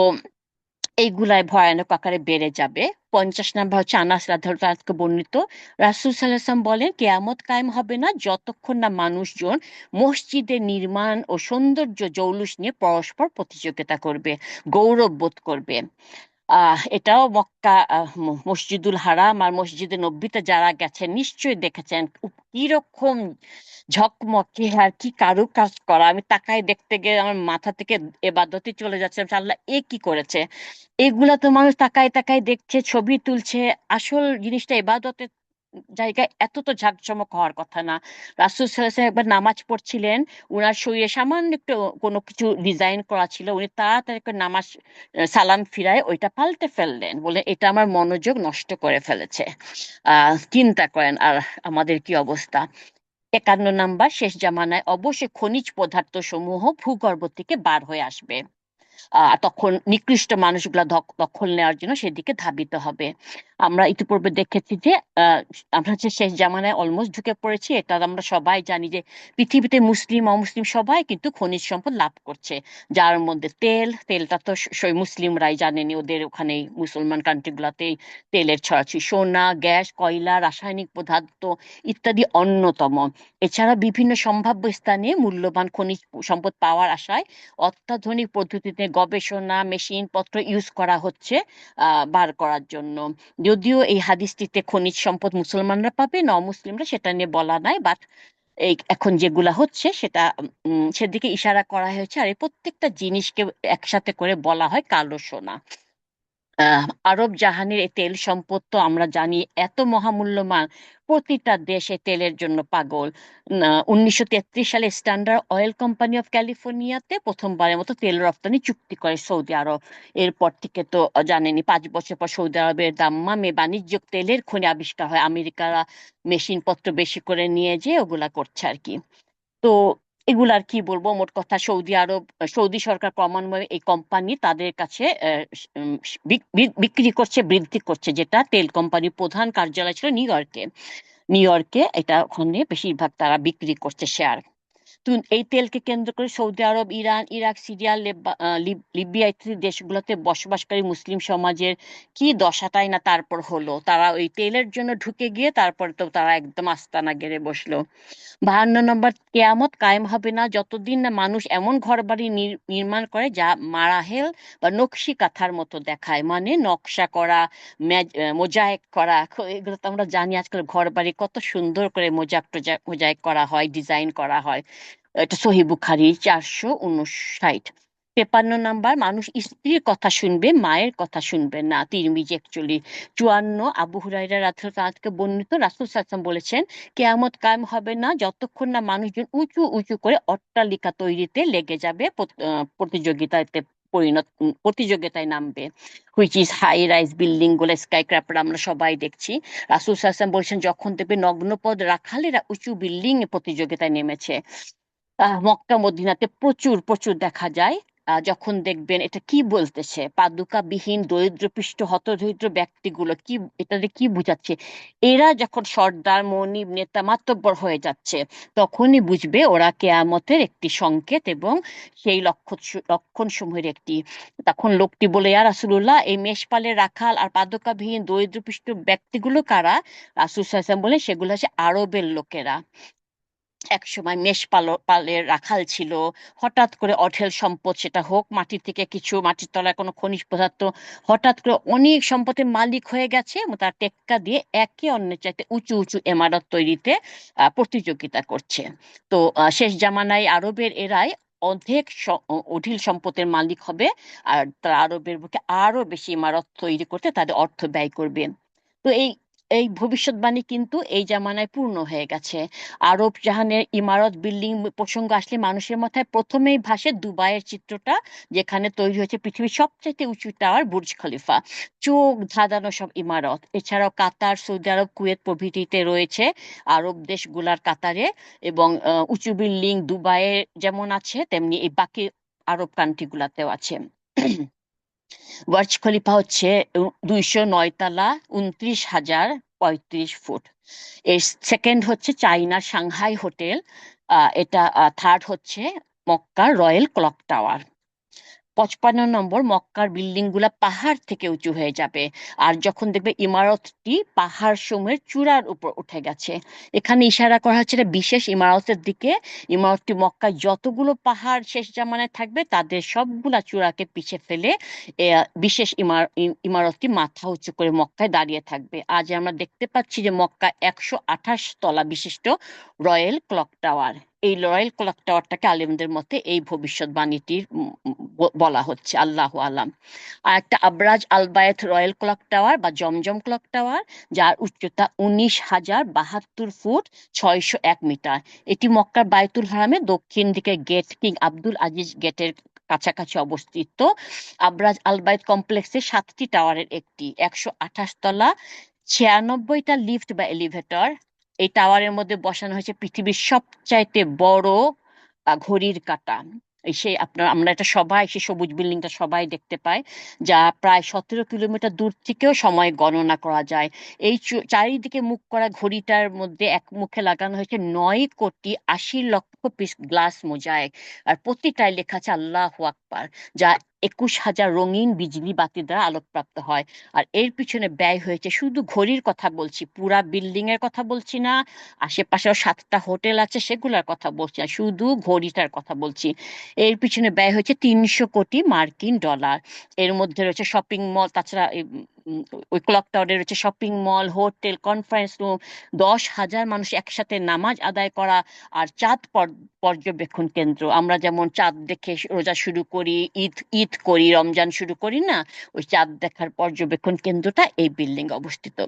এইগুলাই ভয়ানক আকারে বেড়ে যাবে। 50 নাম্বার হচ্ছে আনাস রাদিয়াল্লাহু বর্ণিত, রাসূল সাল্লাল্লাহু আলাইহি ওয়াসাল্লাম বলেন, কেয়ামত কায়েম হবে না যতক্ষণ না মানুষজন মসজিদের নির্মাণ ও সৌন্দর্য জৌলুস নিয়ে পরস্পর প্রতিযোগিতা করবে, গৌরব বোধ করবে। এটাও মক্কা, মসজিদুল হারাম আর মসজিদে নববীতে যারা গেছেন নিশ্চয়ই দেখেছেন কিরকম ঝকমকে আর কি কারুকাজ করা। আমি তাকাই, দেখতে গিয়ে আমার মাথা থেকে এবাদতে চলে যাচ্ছে, আল্লাহ এ কি করেছে। এগুলা তো মানুষ তাকায় তাকায় দেখছে, ছবি তুলছে, আসল জিনিসটা ইবাদতের জায়গায় এত তো ঝাঁকজমক হওয়ার কথা না। রাসূল সাল্লাল্লাহু আলাইহি ওয়াসাল্লাম একবার নামাজ পড়ছিলেন, উনার শরীরে সামান্য একটু কোনো কিছু ডিজাইন করা ছিল, উনি তাড়াতাড়ি করে নামাজ সালাম ফিরায় ওইটা পাল্টে ফেললেন, বলে এটা আমার মনোযোগ নষ্ট করে ফেলেছে। চিন্তা করেন আর আমাদের কি অবস্থা। 51 নাম্বার, শেষ জামানায় অবশ্যই খনিজ পদার্থ সমূহ ভূগর্ভ থেকে বার হয়ে আসবে। তখন নিকৃষ্ট মানুষগুলা দখল নেওয়ার জন্য সেদিকে ধাবিত হবে। আমরা ইতিপূর্বে দেখেছি যে আহ, আমরা হচ্ছে শেষ জামানায় অলমোস্ট ঢুকে পড়েছি, এটা আমরা সবাই জানি যে পৃথিবীতে মুসলিম অমুসলিম সবাই কিন্তু খনিজ সম্পদ লাভ করছে, যার মধ্যে তেলটা তো মুসলিমরাই জানেনি, ওদের ওখানেই মুসলমান কান্ট্রিগুলাতেই তেলের ছড়াছড়ি, সোনা, গ্যাস, কয়লা, রাসায়নিক পদার্থ ইত্যাদি অন্যতম। এছাড়া বিভিন্ন সম্ভাব্য স্থানে মূল্যবান খনিজ সম্পদ পাওয়ার আশায় অত্যাধুনিক পদ্ধতিতে গবেষণা মেশিন পত্র ইউজ করা হচ্ছে বার করার জন্য। যদিও এই হাদিসটিতে খনিজ সম্পদ মুসলমানরা পাবে না অমুসলিমরা সেটা নিয়ে বলা নাই, বাট এই এখন যেগুলা হচ্ছে সেটা সেদিকে ইশারা করা হয়েছে। আর এই প্রত্যেকটা জিনিসকে একসাথে করে বলা হয় কালো সোনা। আরব জাহানের এই তেল সম্পদ তো আমরা জানি এত মহামূল্যবান। প্রতিটা দেশ এই তেলের জন্য পাগল। 1933 সালে স্ট্যান্ডার্ড অয়েল কোম্পানি অফ ক্যালিফোর্নিয়াতে প্রথমবারের মতো তেল রপ্তানি চুক্তি করে সৌদি আরব। এরপর থেকে তো জানেনই, 5 বছর পর সৌদি আরবের দাম্মামে বাণিজ্যিক তেলের খনি আবিষ্কার হয়। আমেরিকারা মেশিন পত্র বেশি করে নিয়ে যেয়ে ওগুলা করছে আর কি। তো এগুলো আর কি বলবো, মোট কথা সৌদি আরব, সৌদি সরকার ক্রমান্বয়ে এই কোম্পানি তাদের কাছে বিক্রি করছে, বৃদ্ধি করছে, যেটা তেল কোম্পানির প্রধান কার্যালয় ছিল নিউ ইয়র্কে। নিউ ইয়র্কে এটা ওখানে বেশিরভাগ তারা বিক্রি করছে শেয়ার। তো এই তেলকে কেন্দ্র করে সৌদি আরব, ইরান, ইরাক, সিরিয়া, লিবিয়া ইত্যাদি দেশগুলোতে বসবাসকারী মুসলিম সমাজের কি দশাটাই না তারপর হলো। তারা ওই তেলের জন্য ঢুকে গিয়ে তারপর তো তারা একদম আস্তানা গেড়ে বসলো। 52 নম্বর, কেয়ামত কায়েম হবে না যতদিন না মানুষ এমন ঘরবাড়ি নির্মাণ করে যা মারাহেল বা নকশি কাঁথার মতো দেখায়, মানে নকশা করা, মোজায়েক করা। এগুলো তো আমরা জানি আজকাল ঘরবাড়ি কত সুন্দর করে মোজায়েক করা হয়, ডিজাইন করা হয়। এটা সহি বুখারী 459। 53 নম্বর, মানুষ স্ত্রীর কথা শুনবে, মায়ের কথা শুনবে না। তিরমিজি 41। 54, আবু হুরায়রা রাদিয়াল্লাহু তাআলা থেকে বর্ণিত, রাসূল সাল্লাল্লাহু আলাইহি ওয়াসাল্লাম বলেছেন, কেয়ামত কায়েম হবে না যতক্ষণ না মানুষজন উঁচু উঁচু করে অট্টালিকা তৈরিতে লেগে যাবে, প্রতিযোগিতায় নামবে। Which is high rise building গুলো, স্কাই ক্র্যাপার আমরা সবাই দেখছি। রাসূল সাল্লাল্লাহু আলাইহি ওয়াসাল্লাম বলছেন, যখন দেখবে নগ্নপদ রাখালেরা উঁচু বিল্ডিং এ প্রতিযোগিতায় নেমেছে। মক্কা মদিনাতে প্রচুর প্রচুর দেখা যায়। যখন দেখবেন এটা কি বলতেছে, পাদুকাবিহীন দরিদ্রপৃষ্ট হতদরিদ্র ব্যক্তিগুলো কি, এটাতে কি বুঝাচ্ছে, এরা যখন সর্দার মনিব নেতা মাতব্বর হয়ে যাচ্ছে, তখনই বুঝবে ওরা কেয়ামতের একটি সংকেত এবং সেই লক্ষণ সমূহের একটি। তখন লোকটি বলে, ইয়া রাসূলুল্লাহ, এই মেষপালের রাখাল আর পাদুকাবিহীন দরিদ্রপৃষ্ট ব্যক্তিগুলো কারা? রাসূল সাল্লাল্লাহু আলাইহি ওয়াসাল্লাম বলে, সেগুলো হচ্ছে আরবের লোকেরা। একসময় পালের রাখাল ছিল, হঠাৎ করে অঢেল সম্পদ, সেটা হোক মাটি থেকে কিছু, মাটির তলায় কোনো খনিজ পদার্থ, হঠাৎ করে অনেক সম্পদের মালিক হয়ে গেছে এবং তার টেক্কা দিয়ে একে অন্যের চাইতে উঁচু উঁচু ইমারত তৈরিতে প্রতিযোগিতা করছে। তো শেষ জামানায় আরবের এরাই অর্ধেক অঢিল সম্পদের মালিক হবে, আর তারা আরবের বুকে আরো বেশি ইমারত তৈরি করতে তাদের অর্থ ব্যয় করবে। তো এই এই ভবিষ্যৎবাণী কিন্তু এই জামানায় পূর্ণ হয়ে গেছে। আরব জাহানের ইমারত বিল্ডিং প্রসঙ্গ আসলে মানুষের মাথায় প্রথমেই ভাসে দুবাইয়ের চিত্রটা, যেখানে তৈরি হয়েছে পৃথিবীর সবচেয়ে উঁচু টাওয়ার বুর্জ খলিফা। চোখ ধাঁধানো সব ইমারত। এছাড়াও কাতার, সৌদি আরব, কুয়েত প্রভৃতিতে রয়েছে আরব দেশগুলার কাতারে। এবং উঁচু বিল্ডিং দুবাইয়ে যেমন আছে, তেমনি এই বাকি আরব কান্ট্রি গুলাতেও আছে। বুর্জ খলিফা হচ্ছে 209 তলা, 29,035 ফুট। এর সেকেন্ড হচ্ছে চাইনার সাংহাই হোটেল। এটা থার্ড হচ্ছে মক্কার রয়্যাল ক্লক টাওয়ার। 55 নম্বর, মক্কার বিল্ডিং গুলা পাহাড় থেকে উঁচু হয়ে যাবে, আর যখন দেখবে ইমারতটি পাহাড় সমূহের চূড়ার উপর উঠে গেছে। এখানে ইশারা করা হচ্ছে একটা বিশেষ ইমারতের দিকে। ইমারতটি মক্কায় যতগুলো পাহাড় শেষ জামানায় থাকবে তাদের সবগুলা চূড়াকে পিছে ফেলে বিশেষ ইমারতটি মাথা উঁচু করে মক্কায় দাঁড়িয়ে থাকবে। আজ আমরা দেখতে পাচ্ছি যে মক্কা 128 তলা বিশিষ্ট রয়্যাল ক্লক টাওয়ার। এই রয়্যাল ক্লক টাওয়ারটাকে আলেমদের মতে এই ভবিষ্যৎবাণীটির বলা হচ্ছে, আল্লাহু আলাম। আর একটা আবরাজ আল বায়েত রয়্যাল ক্লক টাওয়ার বা জমজম ক্লক টাওয়ার, যার উচ্চতা 19,072 ফুট, 601 মিটার। এটি মক্কার বায়তুল হারামে দক্ষিণ দিকে গেট কিং আব্দুল আজিজ গেটের কাছাকাছি অবস্থিত। আবরাজ আল বায়েত কমপ্লেক্সের 7টি টাওয়ারের একটি, 128 তলা, 96টা লিফট বা এলিভেটর। এই টাওয়ারের মধ্যে বসানো হয়েছে পৃথিবীর সবচাইতে বড় ঘড়ির কাঁটা। আমরা এটা সবাই, সেই সবুজ বিল্ডিংটা সবাই দেখতে পাই, যা প্রায় 17 কিলোমিটার দূর থেকেও সময় গণনা করা যায়। এই চারিদিকে মুখ করা ঘড়িটার মধ্যে এক মুখে লাগানো হয়েছে 9,80,00,000 পিস গ্লাস মোজাইক, আর প্রতিটায় লেখা আছে আল্লাহু আকবার, যা 21,000 রঙিন বিজলি বাতি দ্বারা আলোকপ্রাপ্ত হয়। আর এর পিছনে ব্যয় হয়েছে, শুধু ঘড়ির কথা বলছি, পুরা বিল্ডিং এর কথা বলছি না, আশেপাশেও 7টা হোটেল আছে সেগুলোর কথা বলছি না, শুধু ঘড়িটার কথা বলছি। এর পিছনে ব্যয় হয়েছে 300 কোটি মার্কিন ডলার। এর মধ্যে রয়েছে শপিং মল, তাছাড়া উম, ওই ক্লক টাওয়ারে রয়েছে shopping mall, hotel, conference room, 10,000 মানুষ একসাথে নামাজ আদায় করা, আর চাঁদ পর্যবেক্ষণ কেন্দ্র। আমরা যেমন চাঁদ দেখে রোজা শুরু করি, ঈদ ঈদ করি, রমজান শুরু করি না, ওই চাঁদ দেখার পর্যবেক্ষণ কেন্দ্রটা এই বিল্ডিং অবস্থিত।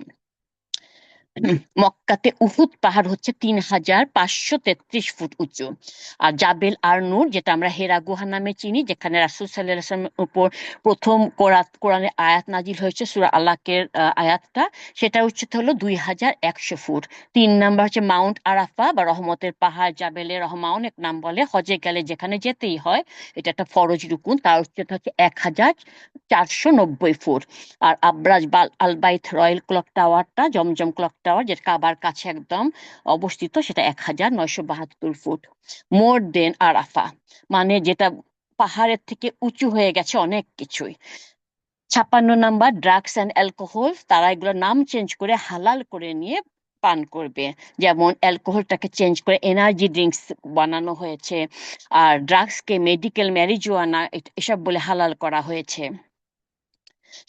মক্কাতে উহুদ পাহাড় হচ্ছে 3,533 ফুট উঁচু। আর জাবেল আর নূর, যেটা আমরা হেরা গুহা নামে চিনি, যেখানে রাসূল সাল্লাল্লাহু আলাইহি ওয়াসাল্লামের উপর প্রথম কোরআনের আয়াত নাজিল হয়েছে, সূরা আলাকের আয়াতটা, সেটা উচ্চতা হলো 2,100 ফুট। 3 নাম্বার হচ্ছে মাউন্ট আরাফা বা রহমতের পাহাড়, জাবেলে রহমা অনেক নাম বলে, হজে গেলে যেখানে যেতেই হয়, এটা একটা ফরজ রুকুন। তার উচ্চতা হচ্ছে 1,490 ফুট। আর আব্রাজ আল বাইত রয়্যাল ক্লক টাওয়ারটা, জমজম ক্লক টাওয়ার, যেটা কাবার কাছে একদম অবস্থিত, সেটা 1,972 ফুট। মোর দেন আরাফা, মানে যেটা পাহাড়ের থেকে উঁচু হয়ে গেছে অনেক কিছুই। 56 নাম্বার ড্রাগস অ্যান্ড অ্যালকোহল, তারা এগুলো নাম চেঞ্জ করে হালাল করে নিয়ে পান করবে। যেমন অ্যালকোহলটাকে চেঞ্জ করে এনার্জি ড্রিঙ্কস বানানো হয়েছে, আর ড্রাগসকে মেডিকেল ম্যারিজুয়ানা এসব বলে হালাল করা হয়েছে।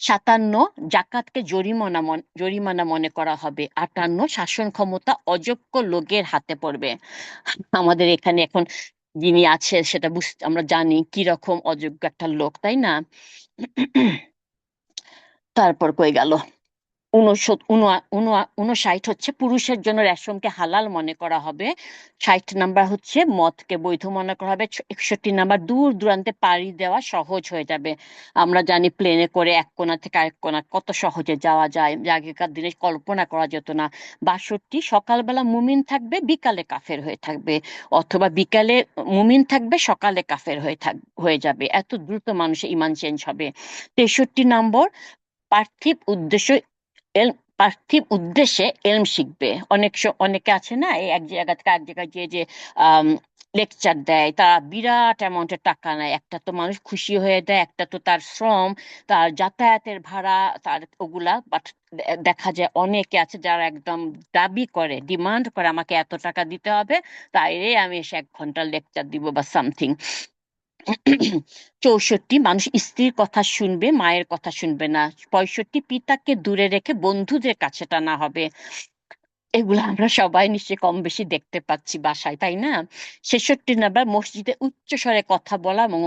57, জাকাতকে জরিমানা মনে করা হবে। 58, শাসন ক্ষমতা অযোগ্য লোকের হাতে পড়বে। আমাদের এখানে এখন যিনি আছে সেটা আমরা জানি কি রকম অযোগ্য একটা লোক, তাই না? তারপর কই গেল? 59 হচ্ছে পুরুষের জন্য রেশমকে হালাল মনে করা হবে। 60 নাম্বার হচ্ছে মদকে বৈধ মনে করা হবে। 61 নাম্বার দূর দূরান্তে পাড়ি দেওয়া সহজ হয়ে যাবে। আমরা জানি প্লেনে করে এক কোণা থেকে আরেক কোণা কত সহজে যাওয়া যায়, যা আগেকার দিনে কল্পনা করা যেত না। 62, সকালবেলা মুমিন থাকবে, বিকালে কাফের হয়ে থাকবে, অথবা বিকালে মুমিন থাকবে, সকালে কাফের হয়ে যাবে, এত দ্রুত মানুষের ইমান চেঞ্জ হবে। 63 নম্বর, পার্থিব উদ্দেশ্য পার্থিব উদ্দেশ্যে এলম শিখবে। অনেকে আছে না, এই এক জায়গা থেকে এক জায়গায় গিয়ে যে লেকচার দেয়, তারা বিরাট অ্যামাউন্টের টাকা নেয়। একটা তো মানুষ খুশি হয়ে দেয়, একটা তো তার শ্রম, তার যাতায়াতের ভাড়া, তার ওগুলা। বাট দেখা যায় অনেকে আছে যারা একদম দাবি করে, ডিমান্ড করে, আমাকে এত টাকা দিতে হবে, তাইলে আমি এসে 1 ঘন্টার লেকচার দিব বা সামথিং। 64, মানুষ স্ত্রীর কথা শুনবে, মায়ের কথা শুনবে না। 65, পিতাকে দূরে রেখে বন্ধুদের কাছে টানা হবে। এগুলো আমরা সবাই নিশ্চয়ই কম বেশি দেখতে পাচ্ছি বাসায়, তাই না? 66 নাম্বার, মসজিদে উচ্চ স্বরে কথা বলা এবং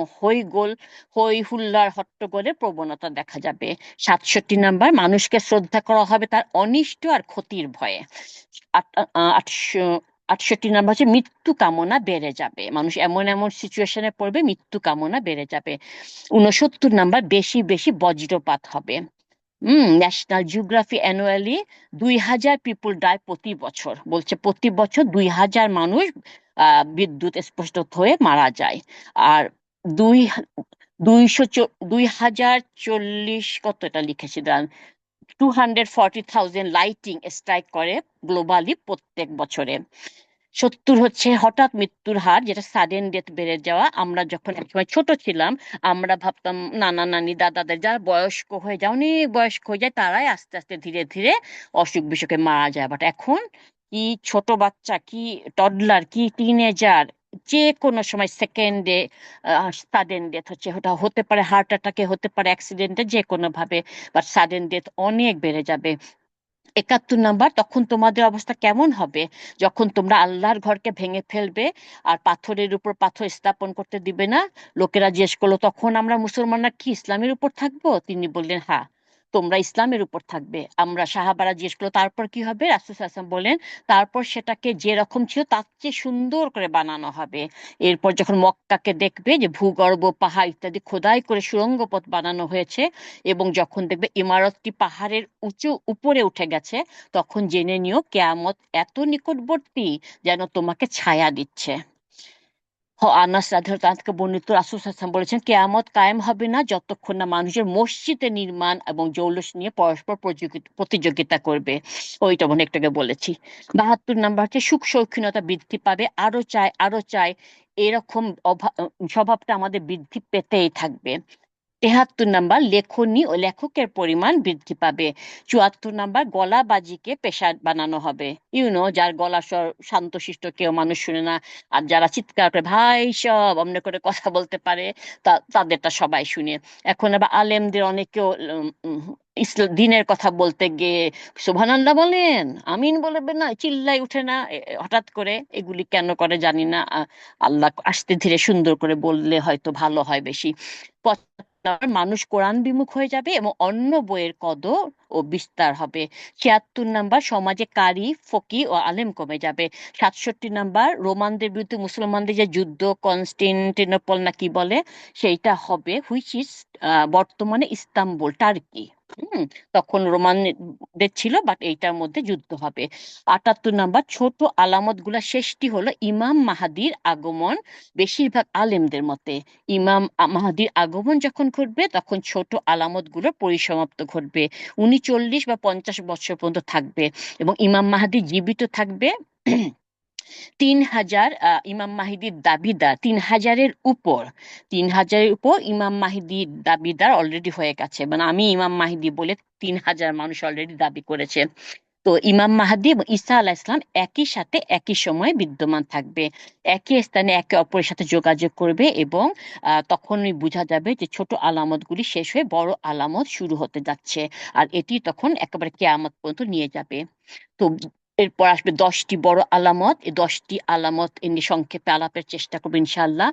হই হুল্লার হট্টগোলের প্রবণতা দেখা যাবে। 67 নাম্বার, মানুষকে শ্রদ্ধা করা হবে তার অনিষ্ট আর ক্ষতির ভয়ে। 68 নাম্বার হচ্ছে মৃত্যু কামনা বেড়ে যাবে, মানুষ এমন এমন সিচুয়েশনে পড়বে, মৃত্যু কামনা বেড়ে যাবে। 69 নাম্বার, বেশি বেশি বজ্রপাত হবে। National geography annually 2,000 people die প্রতি বছর, বলছে প্রতি বছর 2,000 মানুষ বিদ্যুৎ স্পৃষ্ট হয়ে মারা যায়। আর দুই 2040, কত এটা লিখেছি দাঁড়ান, 240,000 লাইটিং স্ট্রাইক করে গ্লোবালি প্রত্যেক বছরে। 70 হচ্ছে হঠাৎ মৃত্যুর হার, যেটা সাডেন ডেথ বেড়ে যাওয়া। আমরা যখন একসময় ছোট ছিলাম, আমরা ভাবতাম নানা নানি দাদাদের যারা বয়স্ক হয়ে যায়, অনেক বয়স্ক হয়ে যায়, তারাই আস্তে আস্তে ধীরে ধীরে অসুখ বিসুখে মারা যায়। বাট এখন কি ছোট বাচ্চা, কি টডলার, কি টিনেজার, যে কোনো সময় সেকেন্ডে সাডেন ডেথ হচ্ছে। ওটা হতে পারে হার্ট অ্যাটাকে, হতে পারে অ্যাক্সিডেন্টে, যে কোনো ভাবে, বাট সাডেন ডেথ অনেক বেড়ে যাবে। 71 নাম্বার, তখন তোমাদের অবস্থা কেমন হবে যখন তোমরা আল্লাহর ঘরকে ভেঙে ফেলবে আর পাথরের উপর পাথর স্থাপন করতে দিবে না। লোকেরা জিজ্ঞেস করলো, তখন আমরা মুসলমানরা কি ইসলামের উপর থাকবো? তিনি বললেন, হ্যাঁ, তোমরা ইসলামের উপর থাকবে। আমরা সাহাবারা জিজ্ঞেস করলো, তারপর কি হবে? রাসূল সাল্লাল্লাহু আলাইহি ওয়াসাল্লাম বলেন, তারপর সেটাকে যে রকম ছিল তার চেয়ে সুন্দর করে বানানো হবে। এরপর যখন মক্কাকে দেখবে যে ভূগর্ভ, পাহাড় ইত্যাদি খোদাই করে সুড়ঙ্গ পথ বানানো হয়েছে, এবং যখন দেখবে ইমারতটি পাহাড়ের উঁচু উপরে উঠে গেছে, তখন জেনে নিও কেয়ামত এত নিকটবর্তী যেন তোমাকে ছায়া দিচ্ছে। আনাস রাদিয়াল্লাহু তাআলা থেকে বর্ণিত, রাসূল সাল্লাল্লাহু আলাইহি ওয়াসাল্লাম বলেছেন, কেয়ামত কায়েম হবে না যতক্ষণ না মানুষের মসজিদে নির্মাণ এবং জৌলুস নিয়ে পরস্পর প্রতিযোগিতা করবে। ওইটা মনে একটু আগে বলেছি। 72 নাম্বার হচ্ছে সুখ শৌখিনতা বৃদ্ধি পাবে, আরো চাই আরো চাই, এরকম স্বভাবটা আমাদের বৃদ্ধি পেতেই থাকবে। 73 নাম্বার, লেখনী ও লেখকের পরিমাণ বৃদ্ধি পাবে। 74 নাম্বার, গলা বাজিকে পেশা বানানো হবে। যার গলা স্বর শান্তশিষ্ট, কেউ মানুষ শুনে না, আর যারা চিৎকার করে ভাই সব অমনে করে কথা বলতে পারে, তাদেরটা সবাই শুনে। এখন আবার আলেমদের অনেকেও দিনের কথা বলতে গিয়ে সুবহানাল্লাহ বলেন, আমিন বলবেন না, চিল্লাই উঠে না হঠাৎ করে, এগুলি কেন করে জানি না। আল্লাহ আস্তে ধীরে সুন্দর করে বললে হয়তো ভালো হয় বেশি। 75 মানুষ কোরআন বিমুখ হয়ে যাবে এবং অন্য বইয়ের কদর ও বিস্তার হবে। 76 নাম্বার, সমাজে কারি ফকি ও আলেম কমে যাবে। 67 নাম্বার, রোমানদের বিরুদ্ধে মুসলমানদের যে যুদ্ধ, কনস্টান্টিনোপল না কি বলে, সেইটা হবে, হুইচ ইজ বর্তমানে ইস্তাম্বুল, টার্কি। হুম, তখন রোমানদের ছিল, বাট এইটার মধ্যে যুদ্ধ হবে। 78 নাম্বার, ছোট আলামত গুলা, শেষটি হলো ইমাম মাহাদির আগমন। বেশিরভাগ আলেমদের মতে ইমাম মাহাদির আগমন যখন ঘটবে তখন ছোট আলামত গুলোর পরিসমাপ্ত ঘটবে। উনি 40 বা 50 বছর পর্যন্ত থাকবে এবং ইমাম মাহাদি জীবিত থাকবে। 3,000 ইমাম মাহিদির দাবিদার, 3,000-এর উপর, 3,000-এর উপর ইমাম মাহিদির দাবিদার অলরেডি হয়ে গেছে, মানে আমি ইমাম মাহিদি বলে 3,000 মানুষ অলরেডি দাবি করেছে। তো ইমাম মাহাদি এবং ঈসা আলাহ ইসলাম একই সাথে একই সময়ে বিদ্যমান থাকবে, একই স্থানে একে অপরের সাথে যোগাযোগ করবে এবং তখনই বোঝা যাবে যে ছোট আলামতগুলি শেষ হয়ে বড় আলামত শুরু হতে যাচ্ছে, আর এটি তখন একেবারে কেয়ামত পর্যন্ত নিয়ে যাবে। তো এরপর আসবে 10টি বড় আলামত। এই 10টি আলামত এমনি সংক্ষেপে আলাপের চেষ্টা করবো ইনশাআল্লাহ।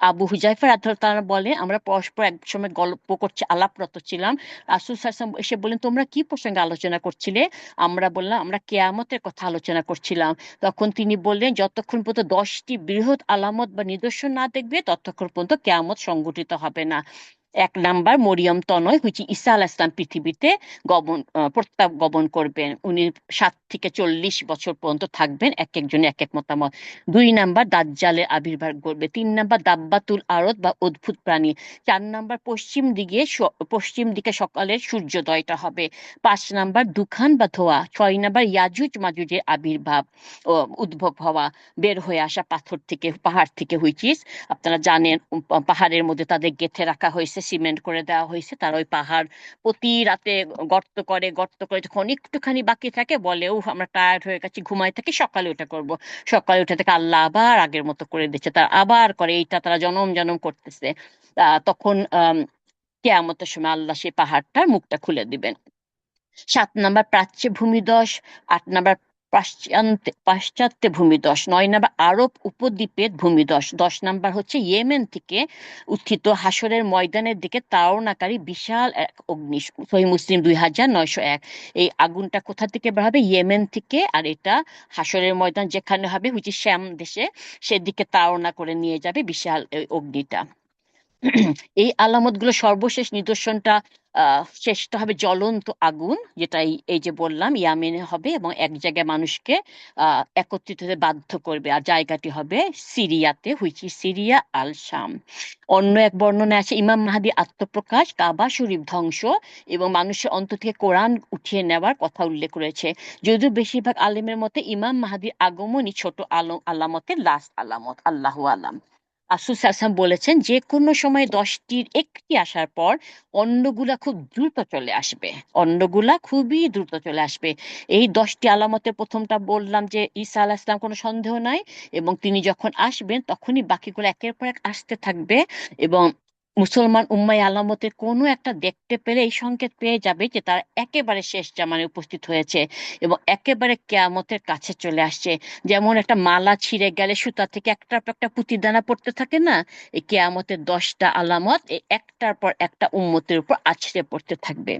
আবু হুজাইফা রাদিয়াল্লাহু তাআলা বলে, আমরা পরস্পর এক সময় গল্প করছি, আলাপরত ছিলাম। রাসূল সাল্লাল্লাহু আলাইহি ওয়াসাল্লাম এসে বলেন, তোমরা কি প্রসঙ্গে আলোচনা করছিলে? আমরা বললাম, আমরা কেয়ামতের কথা আলোচনা করছিলাম। তখন তিনি বললেন, যতক্ষণ পর্যন্ত 10টি বৃহৎ আলামত বা নিদর্শন না দেখবে ততক্ষণ পর্যন্ত কেয়ামত সংঘটিত হবে না। 1 নাম্বার, মরিয়ম তনয়, হুইচ ঈসা আলাইহিস সালাম পৃথিবীতে প্রত্যাগমন করবেন। উনি 7 থেকে 40 বছর পর্যন্ত থাকবেন, এক একজনের এক এক মতামত। 2 নাম্বার, দাজ্জালের আবির্ভাব ঘটবে। 3 নাম্বার, দাব্বাতুল আরদ বা অদ্ভুত প্রাণী। 4 নাম্বার, পশ্চিম দিকে সকালের সূর্যোদয়টা হবে। 5 নাম্বার, দুখান বা ধোঁয়া। 6 নাম্বার, ইয়াজুজ মাজুজের আবির্ভাব ও উদ্ভব হওয়া, বের হয়ে আসা পাথর থেকে, পাহাড় থেকে, হুইচ ইজ, আপনারা জানেন, পাহাড়ের মধ্যে তাদের গেঁথে রাখা হয়েছে, সিমেন্ট করে দেওয়া হয়েছে, তারা ওই পাহাড় প্রতি রাতে গর্ত করে যখন একটুখানি বাকি থাকে বলে, ও আমরা টায়ার্ড হয়ে গেছি, ঘুমাই থাকি, সকালে ওটা করব। সকালে উঠে থেকে আল্লাহ আবার আগের মতো করে দিচ্ছে, তারা আবার করে, এইটা তারা জনম জনম করতেছে। তখন কেয়ামতের সময় আল্লাহ সেই পাহাড়টার মুখটা খুলে দিবেন। 7 নাম্বার, প্রাচ্যে ভূমিধস। 8 নাম্বার, পাশ্চাত্যে ভূমিধস। 9 নাম্বার, আরব উপদ্বীপের ভূমিধস। 10 নাম্বার হচ্ছে ইয়েমেন থেকে উত্থিত হাসরের ময়দানের দিকে তাড়নাকারী বিশাল এক অগ্নি। সহিহ মুসলিম 2,901। এই আগুনটা কোথা থেকে বের হবে? ইয়েমেন থেকে, আর এটা হাসরের ময়দান যেখানে হবে, হুইচ শ্যাম দেশে, সেদিকে তাড়না করে নিয়ে যাবে বিশাল এই অগ্নিটা। এই আলামতগুলো, সর্বশেষ নিদর্শনটা শেষটা হবে জ্বলন্ত আগুন, যেটা এই যে বললাম ইয়ামেনে হবে এবং এক জায়গায় মানুষকে একত্রিত হতে বাধ্য করবে, আর জায়গাটি হবে সিরিয়াতে, হুইচ ইজ সিরিয়া আল শাম। অন্য এক বর্ণনা আছে ইমাম মাহাদি আত্মপ্রকাশ, কাবা শরীফ ধ্বংস এবং মানুষের অন্তর থেকে কোরআন উঠিয়ে নেওয়ার কথা উল্লেখ করেছে। যদিও বেশিরভাগ আলেমের মতে ইমাম মাহাদির আগমনই ছোট আলামতের লাস্ট আলামত, আল্লাহু আলাম। রাসূল সাল্লাল্লাহু আলাইহি ওয়াসাল্লাম বলেছেন, যে কোনো সময় 10টির একটি আসার পর অন্যগুলা খুব দ্রুত চলে আসবে, অন্যগুলা খুবই দ্রুত চলে আসবে। এই 10টি আলামতের প্রথমটা বললাম যে ঈসা আলাইহিস সালাম, কোনো সন্দেহ নাই, এবং তিনি যখন আসবেন তখনই বাকিগুলো একের পর এক আসতে থাকবে এবং মুসলমান উম্মায় আলামতের কোনো একটা দেখতে পেলে এই সংকেত পেয়ে যাবে যে তার একেবারে শেষ জামানে উপস্থিত হয়েছে এবং একেবারে কেয়ামতের কাছে চলে আসছে। যেমন একটা মালা ছিঁড়ে গেলে সুতা থেকে একটার পর একটা পুঁতি দানা পড়তে থাকে না, এই কেয়ামতের 10টা আলামত এই একটার পর একটা উম্মতের উপর আছড়ে পড়তে থাকবে।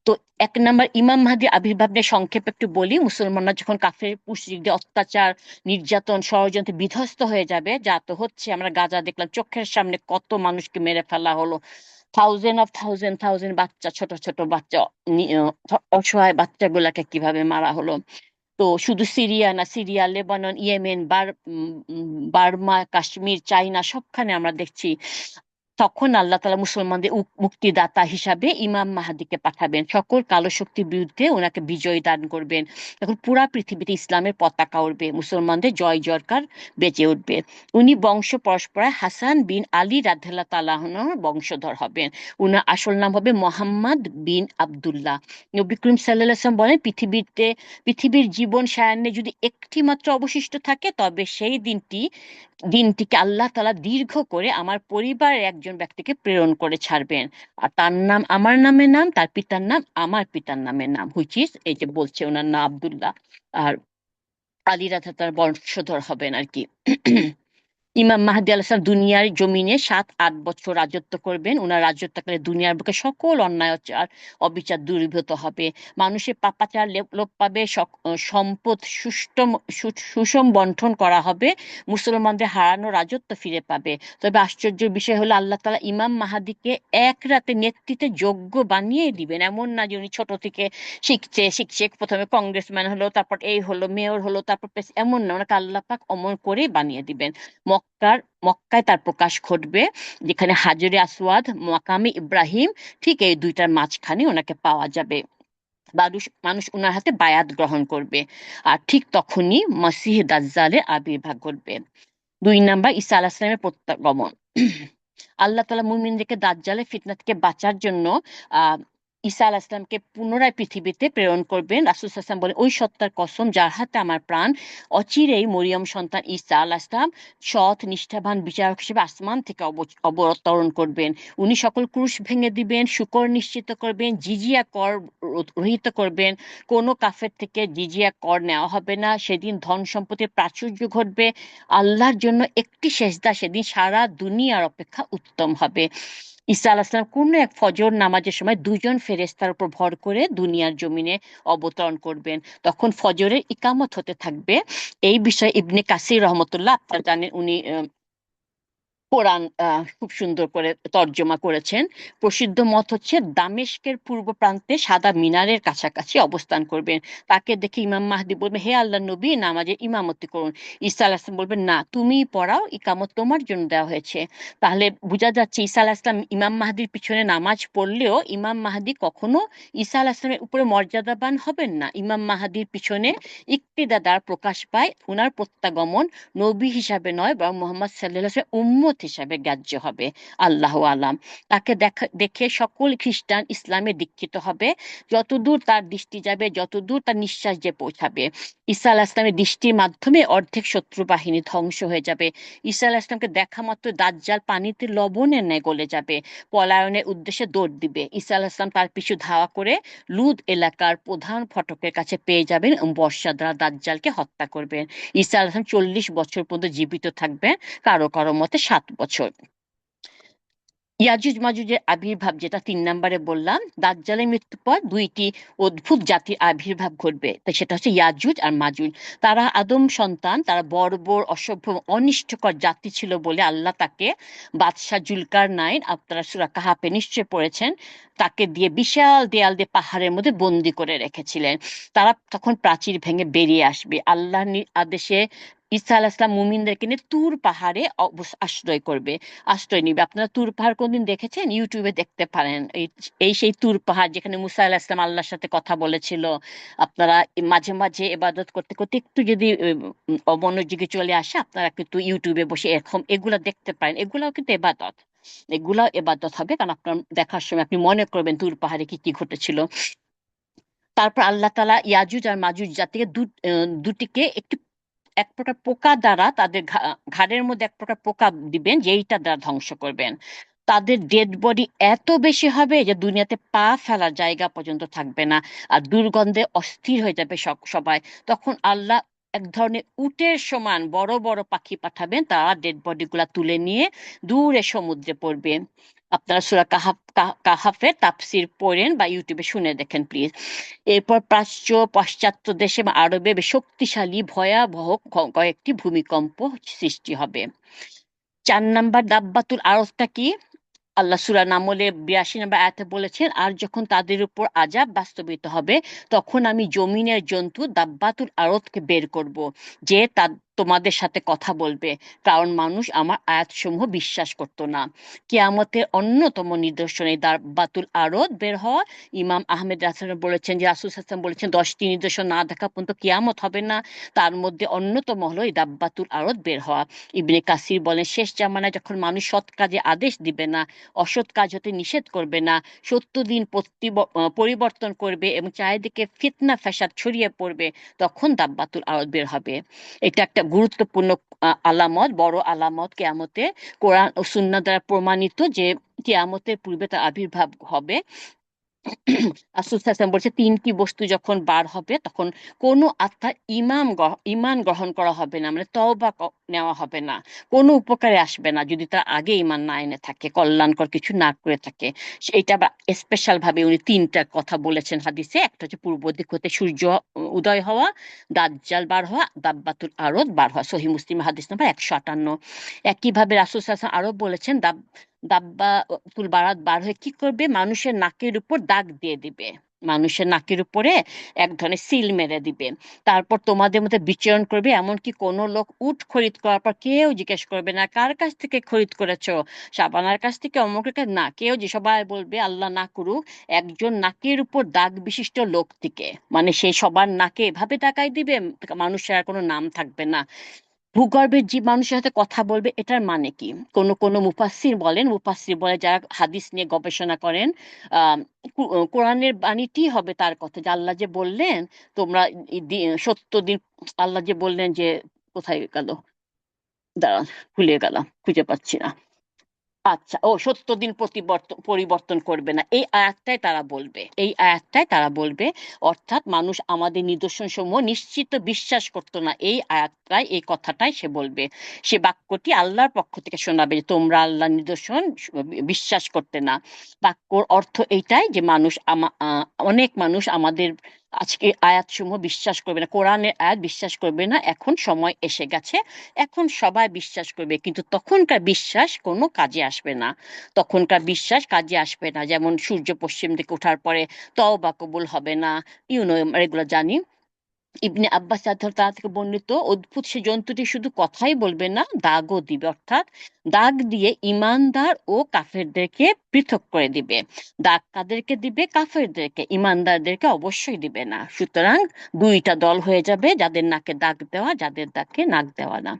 তো 1 নাম্বার, ইমাম মাহদী আবির্ভাব নিয়ে সংক্ষেপে একটু বলি। মুসলমানরা যখন কাফের মুশরিকদের অত্যাচার, নির্যাতন, ষড়যন্ত্রে বিধ্বস্ত হয়ে যাবে, যা তো হচ্ছে, আমরা গাজা দেখলাম চোখের সামনে কত মানুষকে মেরে ফেলা হলো, থাউজেন্ড বাচ্চা, ছোট ছোট বাচ্চা, অসহায় বাচ্চাগুলাকে কিভাবে মারা হলো। তো শুধু সিরিয়া না, Syria, Lebanon, Yemen, Burma, Kashmir, China, সবখানে আমরা দেখছি। তখন আল্লাহ তাআলা মুসলমানদের মুক্তিদাতা হিসাবে ইমাম মাহাদিকে পাঠাবেন, সকল কালো শক্তির বিরুদ্ধে ওনাকে বিজয় দান করবেন। তখন পুরা পৃথিবীতে ইসলামের পতাকা উঠবে, মুসলমানদের জয় জয়কার বেজে উঠবে। উনি বংশ পরম্পরায় হাসান বিন আলী রাদিয়াল্লাহু তাআলা আনহুর বংশধর হবেন। উনার আসল নাম হবে মোহাম্মদ বিন আব্দুল্লাহ। নবী করিম সাল্লাল্লাহু আলাইহি ওয়াসাল্লাম বলেন, পৃথিবীর জীবন সায়ান্নে যদি একটি মাত্র অবশিষ্ট থাকে তবে সেই দিনটিকে আল্লাহ তাআলা দীর্ঘ করে আমার পরিবারের একজন একজন ব্যক্তিকে প্রেরণ করে ছাড়বেন, আর তার নাম আমার নামে নাম, তার পিতার নাম আমার পিতার নামে নাম, হুইচ ইজ এই যে বলছে ওনার নাম আব্দুল্লাহ। আর আলী রাধা তার বংশধর হবেন আর কি। ইমাম মাহদী আলাইহিস সালাম দুনিয়ার জমিনে 7-8 বছর রাজত্ব করবেন। ওনার রাজত্বকালে দুনিয়ার বুকে সকল অন্যায় অত্যাচার অবিচার দূরীভূত হবে, মানুষের পাপাচার লোপ পাবে, সম্পদ সুষম বন্টন করা হবে, মুসলমানদের হারানো রাজত্ব ফিরে পাবে। তবে আশ্চর্যের বিষয় হলো আল্লাহ তাআলা ইমাম মাহাদিকে এক রাতে নেতৃত্বে যোগ্য বানিয়ে দিবেন। এমন না যে উনি ছোট থেকে শিখছে শিখছে প্রথমে কংগ্রেসম্যান হলো, তারপর এই হলো মেয়র হলো, তারপর এমন না, ওনাকে আল্লাহ পাক অমর করে বানিয়ে দিবেন। মক্কার মক্কায় তার প্রকাশ ঘটবে, যেখানে হাজরে আসওয়াদ মাকামে ইব্রাহিম ঠিক এই দুইটার মাঝখানে ওনাকে পাওয়া যাবে। মানুষ মানুষ ওনার হাতে বায়াত গ্রহণ করবে। আর ঠিক তখনই মসিহ দাজ্জালের আবির্ভাব ঘটবে। 2 নাম্বার, ঈসা আলাইহিস সালামের প্রত্যাগমন। আল্লাহ তাআলা মুমিনদেরকে দাজ্জালের ফিতনা থেকে বাঁচার জন্য আহ ঈসা আলাইহিস সালামকে পুনরায় পৃথিবীতে প্রেরণ করবেন। রাসূল সাল্লাল্লাহু আলাইহি ওয়াসাল্লাম বলেন, ওই সত্তার কসম যার হাতে আমার প্রাণ, অচিরেই মরিয়ম সন্তান ঈসা আলাইহিস সালাম সৎ নিষ্ঠাবান বিচারক হিসেবে আসমান থেকে অবতরণ করবেন। উনি সকল ক্রুশ ভেঙে দিবেন, শুকর নিশ্চিত করবেন, জিজিয়া কর রহিত করবেন। কোনো কাফের থেকে জিজিয়া কর নেওয়া হবে না। সেদিন ধন সম্পত্তির প্রাচুর্য ঘটবে। আল্লাহর জন্য একটি সেজদা সেদিন সারা দুনিয়ার অপেক্ষা উত্তম হবে। ঈসা আলাইহিস সালাম কোন এক ফজর নামাজের সময় 2 জন ফেরেশতার উপর ভর করে দুনিয়ার জমিনে অবতরণ করবেন। তখন ফজরের ইকামত হতে থাকবে। এই বিষয়ে ইবনে কাসির রহমতুল্লাহ, আপনারা জানেন উনি কোরআন খুব সুন্দর করে তর্জমা করেছেন। প্রসিদ্ধ মত হচ্ছে দামেস্কের পূর্ব প্রান্তে সাদা মিনারের কাছাকাছি অবস্থান করবেন। তাকে দেখে ইমাম মাহদী বলবেন, হে আল্লাহর নবী, নামাজে ইমামতি করুন। ঈসা আলাইহিস সালাম বলবেন, না, তুমিই পড়াও, ইকামত তোমার জন্য দেওয়া হয়েছে। তাহলে বোঝা যাচ্ছে ঈসা আলাইহিস সালাম ইমাম মাহদীর পিছনে নামাজ পড়লেও ইমাম মাহদী কখনো ঈসা আলাইহিস সালামের উপরে মর্যাদাবান হবেন না। ইমাম মাহদীর পিছনে ইক্তিদার প্রকাশ পায়। উনার প্রত্যাগমন নবী হিসাবে নয়, বরং মুহাম্মদ সাল্লাল্লাহু আলাইহি ওয়াসাল্লাম উম্মত হিসাবে গ্রাহ্য হবে। আল্লাহু আলাম। তাকে দেখে সকল খ্রিস্টান ইসলামে দীক্ষিত হবে, যতদূর তার দৃষ্টি যাবে, যতদূর তার নিঃশ্বাস যে পৌঁছাবে। ঈসা আলাইহিস সালামের দৃষ্টির মাধ্যমে অর্ধেক শত্রু বাহিনী ধ্বংস হয়ে যাবে। ঈসা আলাইহিস সালামকে দেখা মাত্র দাজ্জাল পানিতে লবণের ন্যায় গলে যাবে, পলায়নের উদ্দেশ্যে দৌড় দিবে। ঈসা আলাইহিস সালাম তার পিছু ধাওয়া করে লুদ এলাকার প্রধান ফটকের কাছে পেয়ে যাবেন এবং বর্শা দ্বারা দাজ্জালকে হত্যা করবেন। ঈসা আলাইহিস সালাম 40 বছর পর্যন্ত জীবিত থাকবেন, কারো কারো মতে 7 বছর। ইয়াজুজ মাজুজের আবির্ভাব, যেটা 3 নম্বরে বললাম, দাজ্জালের মৃত্যুর পর 2টি অদ্ভুত জাতির আবির্ভাব ঘটবে। তো সেটা হচ্ছে ইয়াজুজ আর মাজুজ। তারা আদম সন্তান, তারা বর্বর অসভ্য অনিষ্টকর জাতি ছিল বলে আল্লাহ তাকে বাদশাহ জুলকার নাইন, আপনারা সূরা কাহাফে নিশ্চয় পড়েছেন, তাকে দিয়ে বিশাল দেয়াল দিয়ে পাহাড়ের মধ্যে বন্দি করে রেখেছিলেন। তারা তখন প্রাচীর ভেঙে বেরিয়ে আসবে। আল্লাহর আদেশে ঈসা আলাইহিস সালাম মুমিনদেরকে নিয়ে তুর পাহাড়ে আশ্রয় নিবে। আপনারা তুর পাহাড় কোনদিন দেখেছেন? ইউটিউবে দেখতে পারেন। এই এই সেই তুর পাহাড় যেখানে মুসা আলাইহিস সালাম আল্লাহর সাথে কথা বলেছিল। আপনারা মাঝে মাঝে ইবাদত করতে করতে একটু যদি অমনোযোগী চলে আসে, আপনারা কিন্তু ইউটিউবে বসে এরকম এগুলা দেখতে পারেন। এগুলাও কিন্তু ইবাদত, এগুলাও ইবাদত হবে, কারণ আপনার দেখার সময় আপনি মনে করবেন তুর পাহাড়ে কি কি ঘটেছিল। তারপর আল্লাহ তাআলা ইয়াজুজ আর মাজুজ জাতিকে দুটিকে এক প্রকার পোকা দ্বারা তাদের ঘাড়ের মধ্যে এক প্রকার পোকা দিবেন, যেইটা দ্বারা ধ্বংস করবেন। তাদের ডেড বডি এত বেশি হবে যে দুনিয়াতে পা ফেলার জায়গা পর্যন্ত থাকবে না, আর দুর্গন্ধে অস্থির হয়ে যাবে সবাই। তখন আল্লাহ এক ধরনের উটের সমান বড় বড় পাখি পাঠাবেন, তারা ডেড বডি গুলা তুলে নিয়ে দূরে সমুদ্রে পড়বে। আপনারা সূরা কাহাফের তাফসির পড়েন বা ইউটিউবে শুনে দেখেন প্লিজ। এরপর প্রাচ্য পাশ্চাত্য দেশে বা আরবে বেশ শক্তিশালী ভয়াবহ কয়েকটি ভূমিকম্প সৃষ্টি হবে। 4 নাম্বার, দাব্বাতুল আরজটা কি? আল্লাহ সূরা নামলে 82 নম্বর আয়াতে বলেছেন, আর যখন তাদের উপর আযাব বাস্তবিত হবে, তখন আমি জমিনের জন্তু দাব্বাতুল আরদকে বের করব, যে তোমাদের সাথে কথা বলবে, কারণ মানুষ আমার আয়াতসমূহ বিশ্বাস করত না। কিয়ামতের অন্যতম নিদর্শন এই দাব্বাতুল আরদ বের হওয়া। ইমাম আহমেদ রাসেল বলেছেন যে রাসূল সাল্লাল্লাহু আলাইহি ওয়াসাল্লাম বলেছেন 10টি নিদর্শন না দেখা পর্যন্ত কিয়ামত হবে না, তার মধ্যে অন্যতম হলো এই দাব্বাতুল আরদ বের হওয়া। ইবনে কাসির বলেন, শেষ জামানায় যখন মানুষ সৎ কাজে আদেশ দিবে না, অসৎ কাজ হতে নিষেধ করবে না, সত্য দিন পরিবর্তন করবে এবং চারিদিকে ফিতনা ফ্যাসাদ ছড়িয়ে পড়বে, তখন দাব্বাতুল আরদ বের হবে। এটা একটা গুরুত্বপূর্ণ আলামত, বড় আলামত কেয়ামতে, কোরআন ও সুন্নাহ দ্বারা প্রমাণিত যে কেয়ামতের পূর্বে তার আবির্ভাব হবে। রাসূল সাল্লাল্লাহু আলাইহি ওয়াসাল্লাম বলছে, তিনটি বস্তু যখন বার হবে তখন কোনো আত্মার ঈমান গ্রহণ করা হবে না, মানে তওবা নেওয়া হবে না, কোনো উপকারে আসবে না যদি তার আগে ঈমান না এনে থাকে, কল্যাণকর কিছু না করে থাকে। এটা স্পেশাল ভাবে উনি তিনটা কথা বলেছেন হাদিসে। একটা হচ্ছে পূর্ব দিক হতে সূর্য উদয় হওয়া, দাজ্জাল বার হওয়া, দাব্বাতুল আরদ বার হওয়া। সহিহ মুসলিম হাদিস নাম্বার 158। একইভাবে রাসূল সাল্লাল্লাহু আলাইহি ওয়াসাল্লাম আরো বলেছেন, দাব্বা তুল বারাত বার হয়ে কি করবে, মানুষের নাকের উপর দাগ দিয়ে দিবে, মানুষের নাকের উপরে এক ধরনের সিল মেরে দিবে। তারপর তোমাদের মধ্যে বিচরণ করবে, এমনকি কোনো লোক উট খরিদ করার পর কেউ জিজ্ঞেস করবে না কার কাছ থেকে খরিদ করেছো, শাবানার কাছ থেকে, অমুকের কাছে, না, কেউ যে সবাই বলবে আল্লাহ না করুক একজন নাকের উপর দাগ বিশিষ্ট লোক থেকে, মানে সে সবার নাকে এভাবে দাগাই দিবে মানুষের আর কোনো নাম থাকবে না। ভূগর্ভের জীব মানুষের সাথে কথা বলবে, এটার মানে কি? কোন কোন মুফাসসির বলে যারা হাদিস নিয়ে গবেষণা করেন, আহ কোরআনের বাণীটি হবে তার কথা, যে আল্লাহ যে বললেন তোমরা 70 দিন, আল্লাহ যে বললেন যে, কোথায় গেল, দাঁড়ান, ভুলে গেলাম, খুঁজে পাচ্ছি না। আচ্ছা, ও 70 দিন পরিবর্তন করবে না, এই আয়াতটাই তারা বলবে, এই আয়াতটাই তারা বলবে। অর্থাৎ মানুষ আমাদের নিদর্শন সমূহ নিশ্চিত বিশ্বাস করতো না, এই আয়াতটাই, এই কথাটাই সে বলবে। সে বাক্যটি আল্লাহর পক্ষ থেকে শোনাবে যে তোমরা আল্লাহর নিদর্শন বিশ্বাস করতে না। বাক্যর অর্থ এইটাই যে অনেক মানুষ আমাদের আজকে আয়াত সমূহ বিশ্বাস করবে না, কোরআনের আয়াত বিশ্বাস করবে না। এখন সময় এসে গেছে, এখন সবাই বিশ্বাস করবে, কিন্তু তখনকার বিশ্বাস কোনো কাজে আসবে না, তখনকার বিশ্বাস কাজে আসবে না। যেমন সূর্য পশ্চিম দিকে ওঠার পরে তওবা কবুল হবে না, এগুলো জানি। ইবনে আব্বাস রাদিয়াল্লাহু তাআলা থেকে বর্ণিত, অদ্ভুত সে জন্তুটি শুধু কথাই বলবে না, দাগও দিবে, অর্থাৎ দাগ দিয়ে ইমানদার ও কাফেরদেরকে পৃথক করে দিবে। দাগ কাদেরকে দিবে? কাফেরদেরকে, ইমানদারদেরকে অবশ্যই দিবে না। সুতরাং দুইটা দল হয়ে যাবে, যাদের নাকে দাগ দেওয়া, যাদের নাকে নাক দেওয়া না।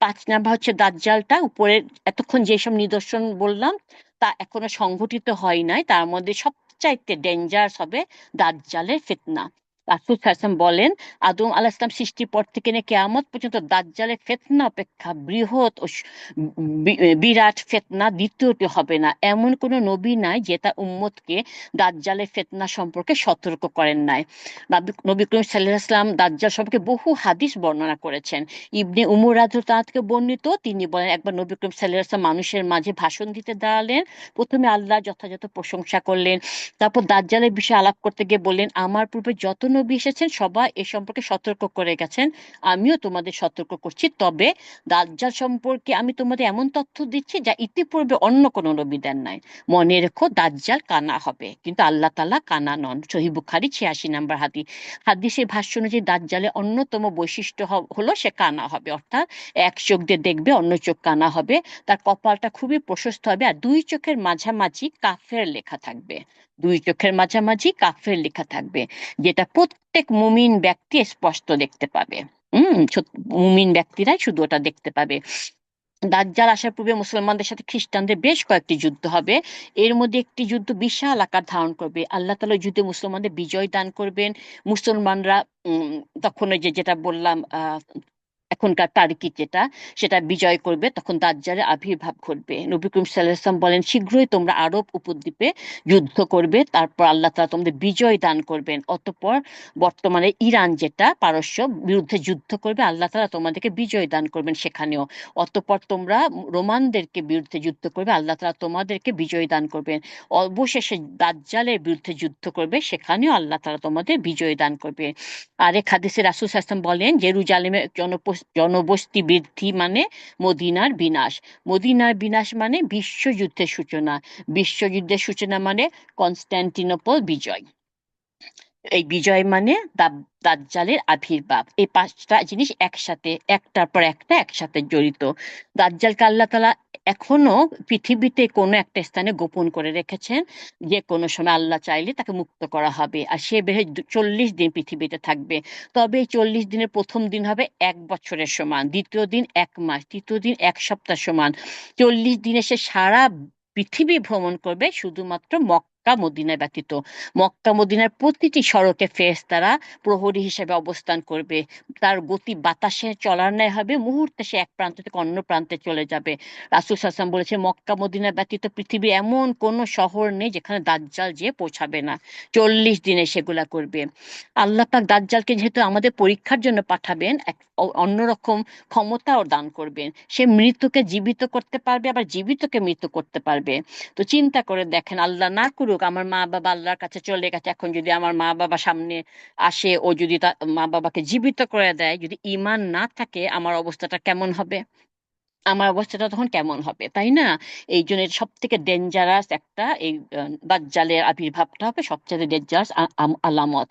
5 নাম্বার হচ্ছে দাজ্জালটা। উপরে এতক্ষণ যেসব নিদর্শন বললাম তা এখনো সংঘটিত হয় নাই, তার মধ্যে সবচাইতে ডেঞ্জারাস হবে দাজ্জালের ফিতনা। রাসূল সাল্লাল্লাহু আলাইহি ওয়াসাল্লাম বলেন, আদম আলাইহিস সালাম সৃষ্টির পর থেকে নিয়ে কিয়ামত পর্যন্ত দাজ্জালের ফিতনা অপেক্ষা বৃহৎ ও বিরাট ফিতনা দ্বিতীয়টি হবে না। এমন কোন নবী নাই যে তার উম্মতকে দাজ্জালের ফিতনা সম্পর্কে সতর্ক করেন নাই। নবী করিম সাল্লাল্লাহু আলাইহি ওয়াসাল্লাম দাজ্জাল সম্পর্কে বহু হাদিস বর্ণনা করেছেন। ইবনে উমর রাদিয়াল্লাহু তাআলা থেকে বর্ণিত, তিনি বলেন, একবার নবী করিম সাল্লাল্লাহু আলাইহি ওয়াসাল্লাম মানুষের মাঝে ভাষণ দিতে দাঁড়ালেন। প্রথমে আল্লাহ যথাযথ প্রশংসা করলেন, তারপর দাজ্জালের বিষয়ে আলাপ করতে গিয়ে বললেন, আমার পূর্বে যত নবী এসেছেন সবাই এ সম্পর্কে সতর্ক করে গেছেন, আমিও তোমাদের সতর্ক করছি। তবে দাজ্জাল সম্পর্কে আমি তোমাদের এমন তথ্য দিচ্ছি যা ইতিপূর্বে অন্য কোনো নবী দেন নাই। মনে রেখো, দাজ্জাল কানা হবে, কিন্তু আল্লাহ তাআলা কানা নন। সহিহ বুখারী 86 নম্বর হাদিস। হাদিসের ভাষ্য অনুযায়ী দাজ্জালের অন্যতম বৈশিষ্ট্য হলো সে কানা হবে, অর্থাৎ এক চোখ দিয়ে দেখবে, অন্য চোখ কানা হবে। তার কপালটা খুবই প্রশস্ত হবে, আর দুই চোখের মাঝামাঝি কাফের লেখা থাকবে, দুই চোখের মাঝামাঝি কাফের লেখা থাকবে, যেটা প্রত্যেক মুমিন ব্যক্তি স্পষ্ট দেখতে পাবে। মুমিন ব্যক্তিরাই শুধু ওটা দেখতে পাবে। দাজ্জাল আসার পূর্বে মুসলমানদের সাথে খ্রিস্টানদের বেশ কয়েকটি যুদ্ধ হবে। এর মধ্যে একটি যুদ্ধ বিশাল আকার ধারণ করবে, আল্লাহ তাআলা ওই যুদ্ধে মুসলমানদের বিজয় দান করবেন। মুসলমানরা তখন ওই যেটা বললাম, এখনকার তারিখি যেটা, সেটা বিজয় করবে, তখন দাজ্জালের আবির্ভাব ঘটবে। নবী করিম সাল্লাল্লাহু আলাইহি ওয়াসাল্লাম বলেন, শীঘ্রই তোমরা আরব উপদ্বীপে যুদ্ধ করবে, তারপর আল্লাহ তাআলা তোমাদের বিজয় দান করবেন। অতঃপর বর্তমানে ইরান যেটা, পারস্য বিরুদ্ধে যুদ্ধ করবে, আল্লাহ তাআলা তোমাদেরকে বিজয় দান করবেন সেখানেও। অতঃপর তোমরা রোমানদেরকে বিরুদ্ধে যুদ্ধ করবে, আল্লাহ তাআলা তোমাদেরকে বিজয় দান করবেন। অবশেষে দাজ্জালের বিরুদ্ধে যুদ্ধ করবে, সেখানেও আল্লাহ তাআলা তোমাদের বিজয় দান করবে। আরেক হাদিসে রাসূল সাল্লাল্লাহু আলাইহি ওয়াসাল্লাম বলেন, জেরুজালেমের জনবসতি বৃদ্ধি মানে মদিনার বিনাশ, মদিনার বিনাশ মানে বিশ্বযুদ্ধের সূচনা, বিশ্বযুদ্ধের সূচনা মানে কনস্টান্টিনোপল বিজয়, এই বিজয় মানে দাজ্জালের আবির্ভাব। এই পাঁচটা জিনিস একসাথে, একটার পর একটা একসাথে জড়িত। দাজ্জালকে আল্লাহ তাআলা এখনো পৃথিবীতে কোনো একটা স্থানে গোপন করে রেখেছেন, যে কোনো সময় আল্লাহ চাইলে তাকে মুক্ত করা হবে, আর সে বেশ 40 দিন পৃথিবীতে থাকবে। তবে এই 40 দিনের প্রথম দিন হবে 1 বছরের সমান, দ্বিতীয় দিন 1 মাস, তৃতীয় দিন 1 সপ্তাহ সমান। 40 দিনে সে সারা পৃথিবী ভ্রমণ করবে, শুধুমাত্র মক্কা মক্কা মদিনা ব্যতীত। মক্কা মদিনার প্রতিটি সড়কে ফেরেশতারা প্রহরী হিসেবে অবস্থান করবে। তার গতি বাতাসে চলার ন্যায় হবে, মুহূর্তে সে এক প্রান্ত থেকে অন্য প্রান্তে চলে যাবে। রাসূল সাল্লাল্লাহু আলাইহি ওয়াসাল্লাম বলেছে, মক্কা মদিনা ব্যতীত পৃথিবীর এমন কোনো শহর নেই যেখানে দাজ্জাল যেয়ে পৌঁছাবে না। 40 দিনে সেগুলা করবে। আল্লাহ পাক দাজ্জালকে যেহেতু আমাদের পরীক্ষার জন্য পাঠাবেন, এক অন্যরকম ক্ষমতাও দান করবেন। সে মৃতকে জীবিত করতে পারবে, আবার জীবিতকে মৃত করতে পারবে। তো চিন্তা করে দেখেন, আল্লাহ না করুক আমার মা বাবা আল্লাহর কাছে চলে গেছে, এখন যদি আমার মা বাবা সামনে আসে, ও যদি তার মা বাবাকে জীবিত করে দেয়, যদি ঈমান না থাকে, আমার অবস্থাটা কেমন হবে? আমার অবস্থাটা তখন কেমন হবে, তাই না? এই জন্য সব থেকে ডেঞ্জারাস একটা এই দাজ্জালের আবির্ভাবটা হবে সবচেয়ে ডেঞ্জারাস আলামত,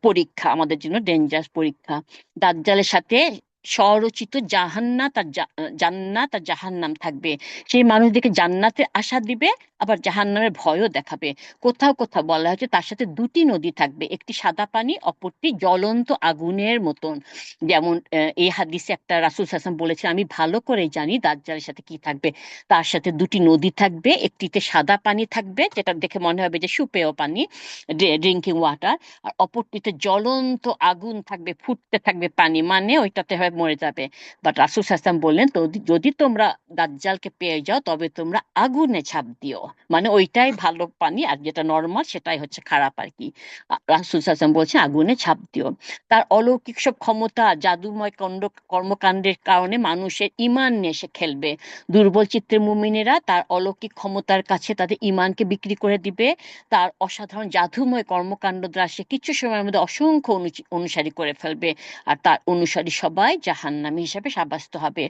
পরীক্ষা, আমাদের জন্য ডেঞ্জারাস পরীক্ষা। দাজ্জালের সাথে স্বরচিত জাহান্নাত আর জান্নাত আর জাহান্নাম থাকবে। সেই মানুষদেরকে জান্নাতের আশা দিবে, আবার জাহান্নামের ভয়ও দেখাবে। কোথাও কোথাও বলা হয়েছে তার সাথে দুটি নদী থাকবে, একটি সাদা পানি, অপরটি জ্বলন্ত আগুনের মতন। যেমন এই হাদিসে একটা রাসূল সাল্লাল্লাহু আলাইহি ওয়াসাল্লাম বলেছেন, আমি ভালো করে জানি দাজ্জালের সাথে কি থাকবে। তার সাথে দুটি নদী থাকবে, একটিতে সাদা পানি থাকবে যেটা দেখে মনে হবে যে সুপেয় পানি, ড্রিঙ্কিং ওয়াটার। আর অপরটিতে জ্বলন্ত আগুন থাকবে, ফুটতে থাকবে পানি, মানে ওইটাতে হয় মরে যাবে। বাট রাসূল সাল্লাল্লাহু আলাইহি ওয়াসাল্লাম বললেন, তো যদি তোমরা দাজ্জালকে পেয়ে যাও তবে তোমরা আগুনে ঝাঁপ দিও, মানে ওইটাই ভালো পানি, আর যেটা নর্মাল সেটাই হচ্ছে খারাপ আর কি। রাসূল সাল্লাল্লাহু আলাইহি ওয়াসাল্লাম বলছেন আগুনে ঝাঁপ দিও। তার অলৌকিক সব ক্ষমতা, জাদুময় কর্মকাণ্ডের কারণে মানুষের ঈমান নিয়ে সে খেলবে। দুর্বল চিত্তের মুমিনেরা তার অলৌকিক ক্ষমতার কাছে তাদের ঈমানকে বিক্রি করে দিবে। তার অসাধারণ জাদুময় কর্মকাণ্ড দ্বারা সে কিছু সময়ের মধ্যে অসংখ্য অনুসারী করে ফেলবে, আর তার অনুসারী সবাই জাহান্নামী হিসেবে সাব্যস্ত হবে।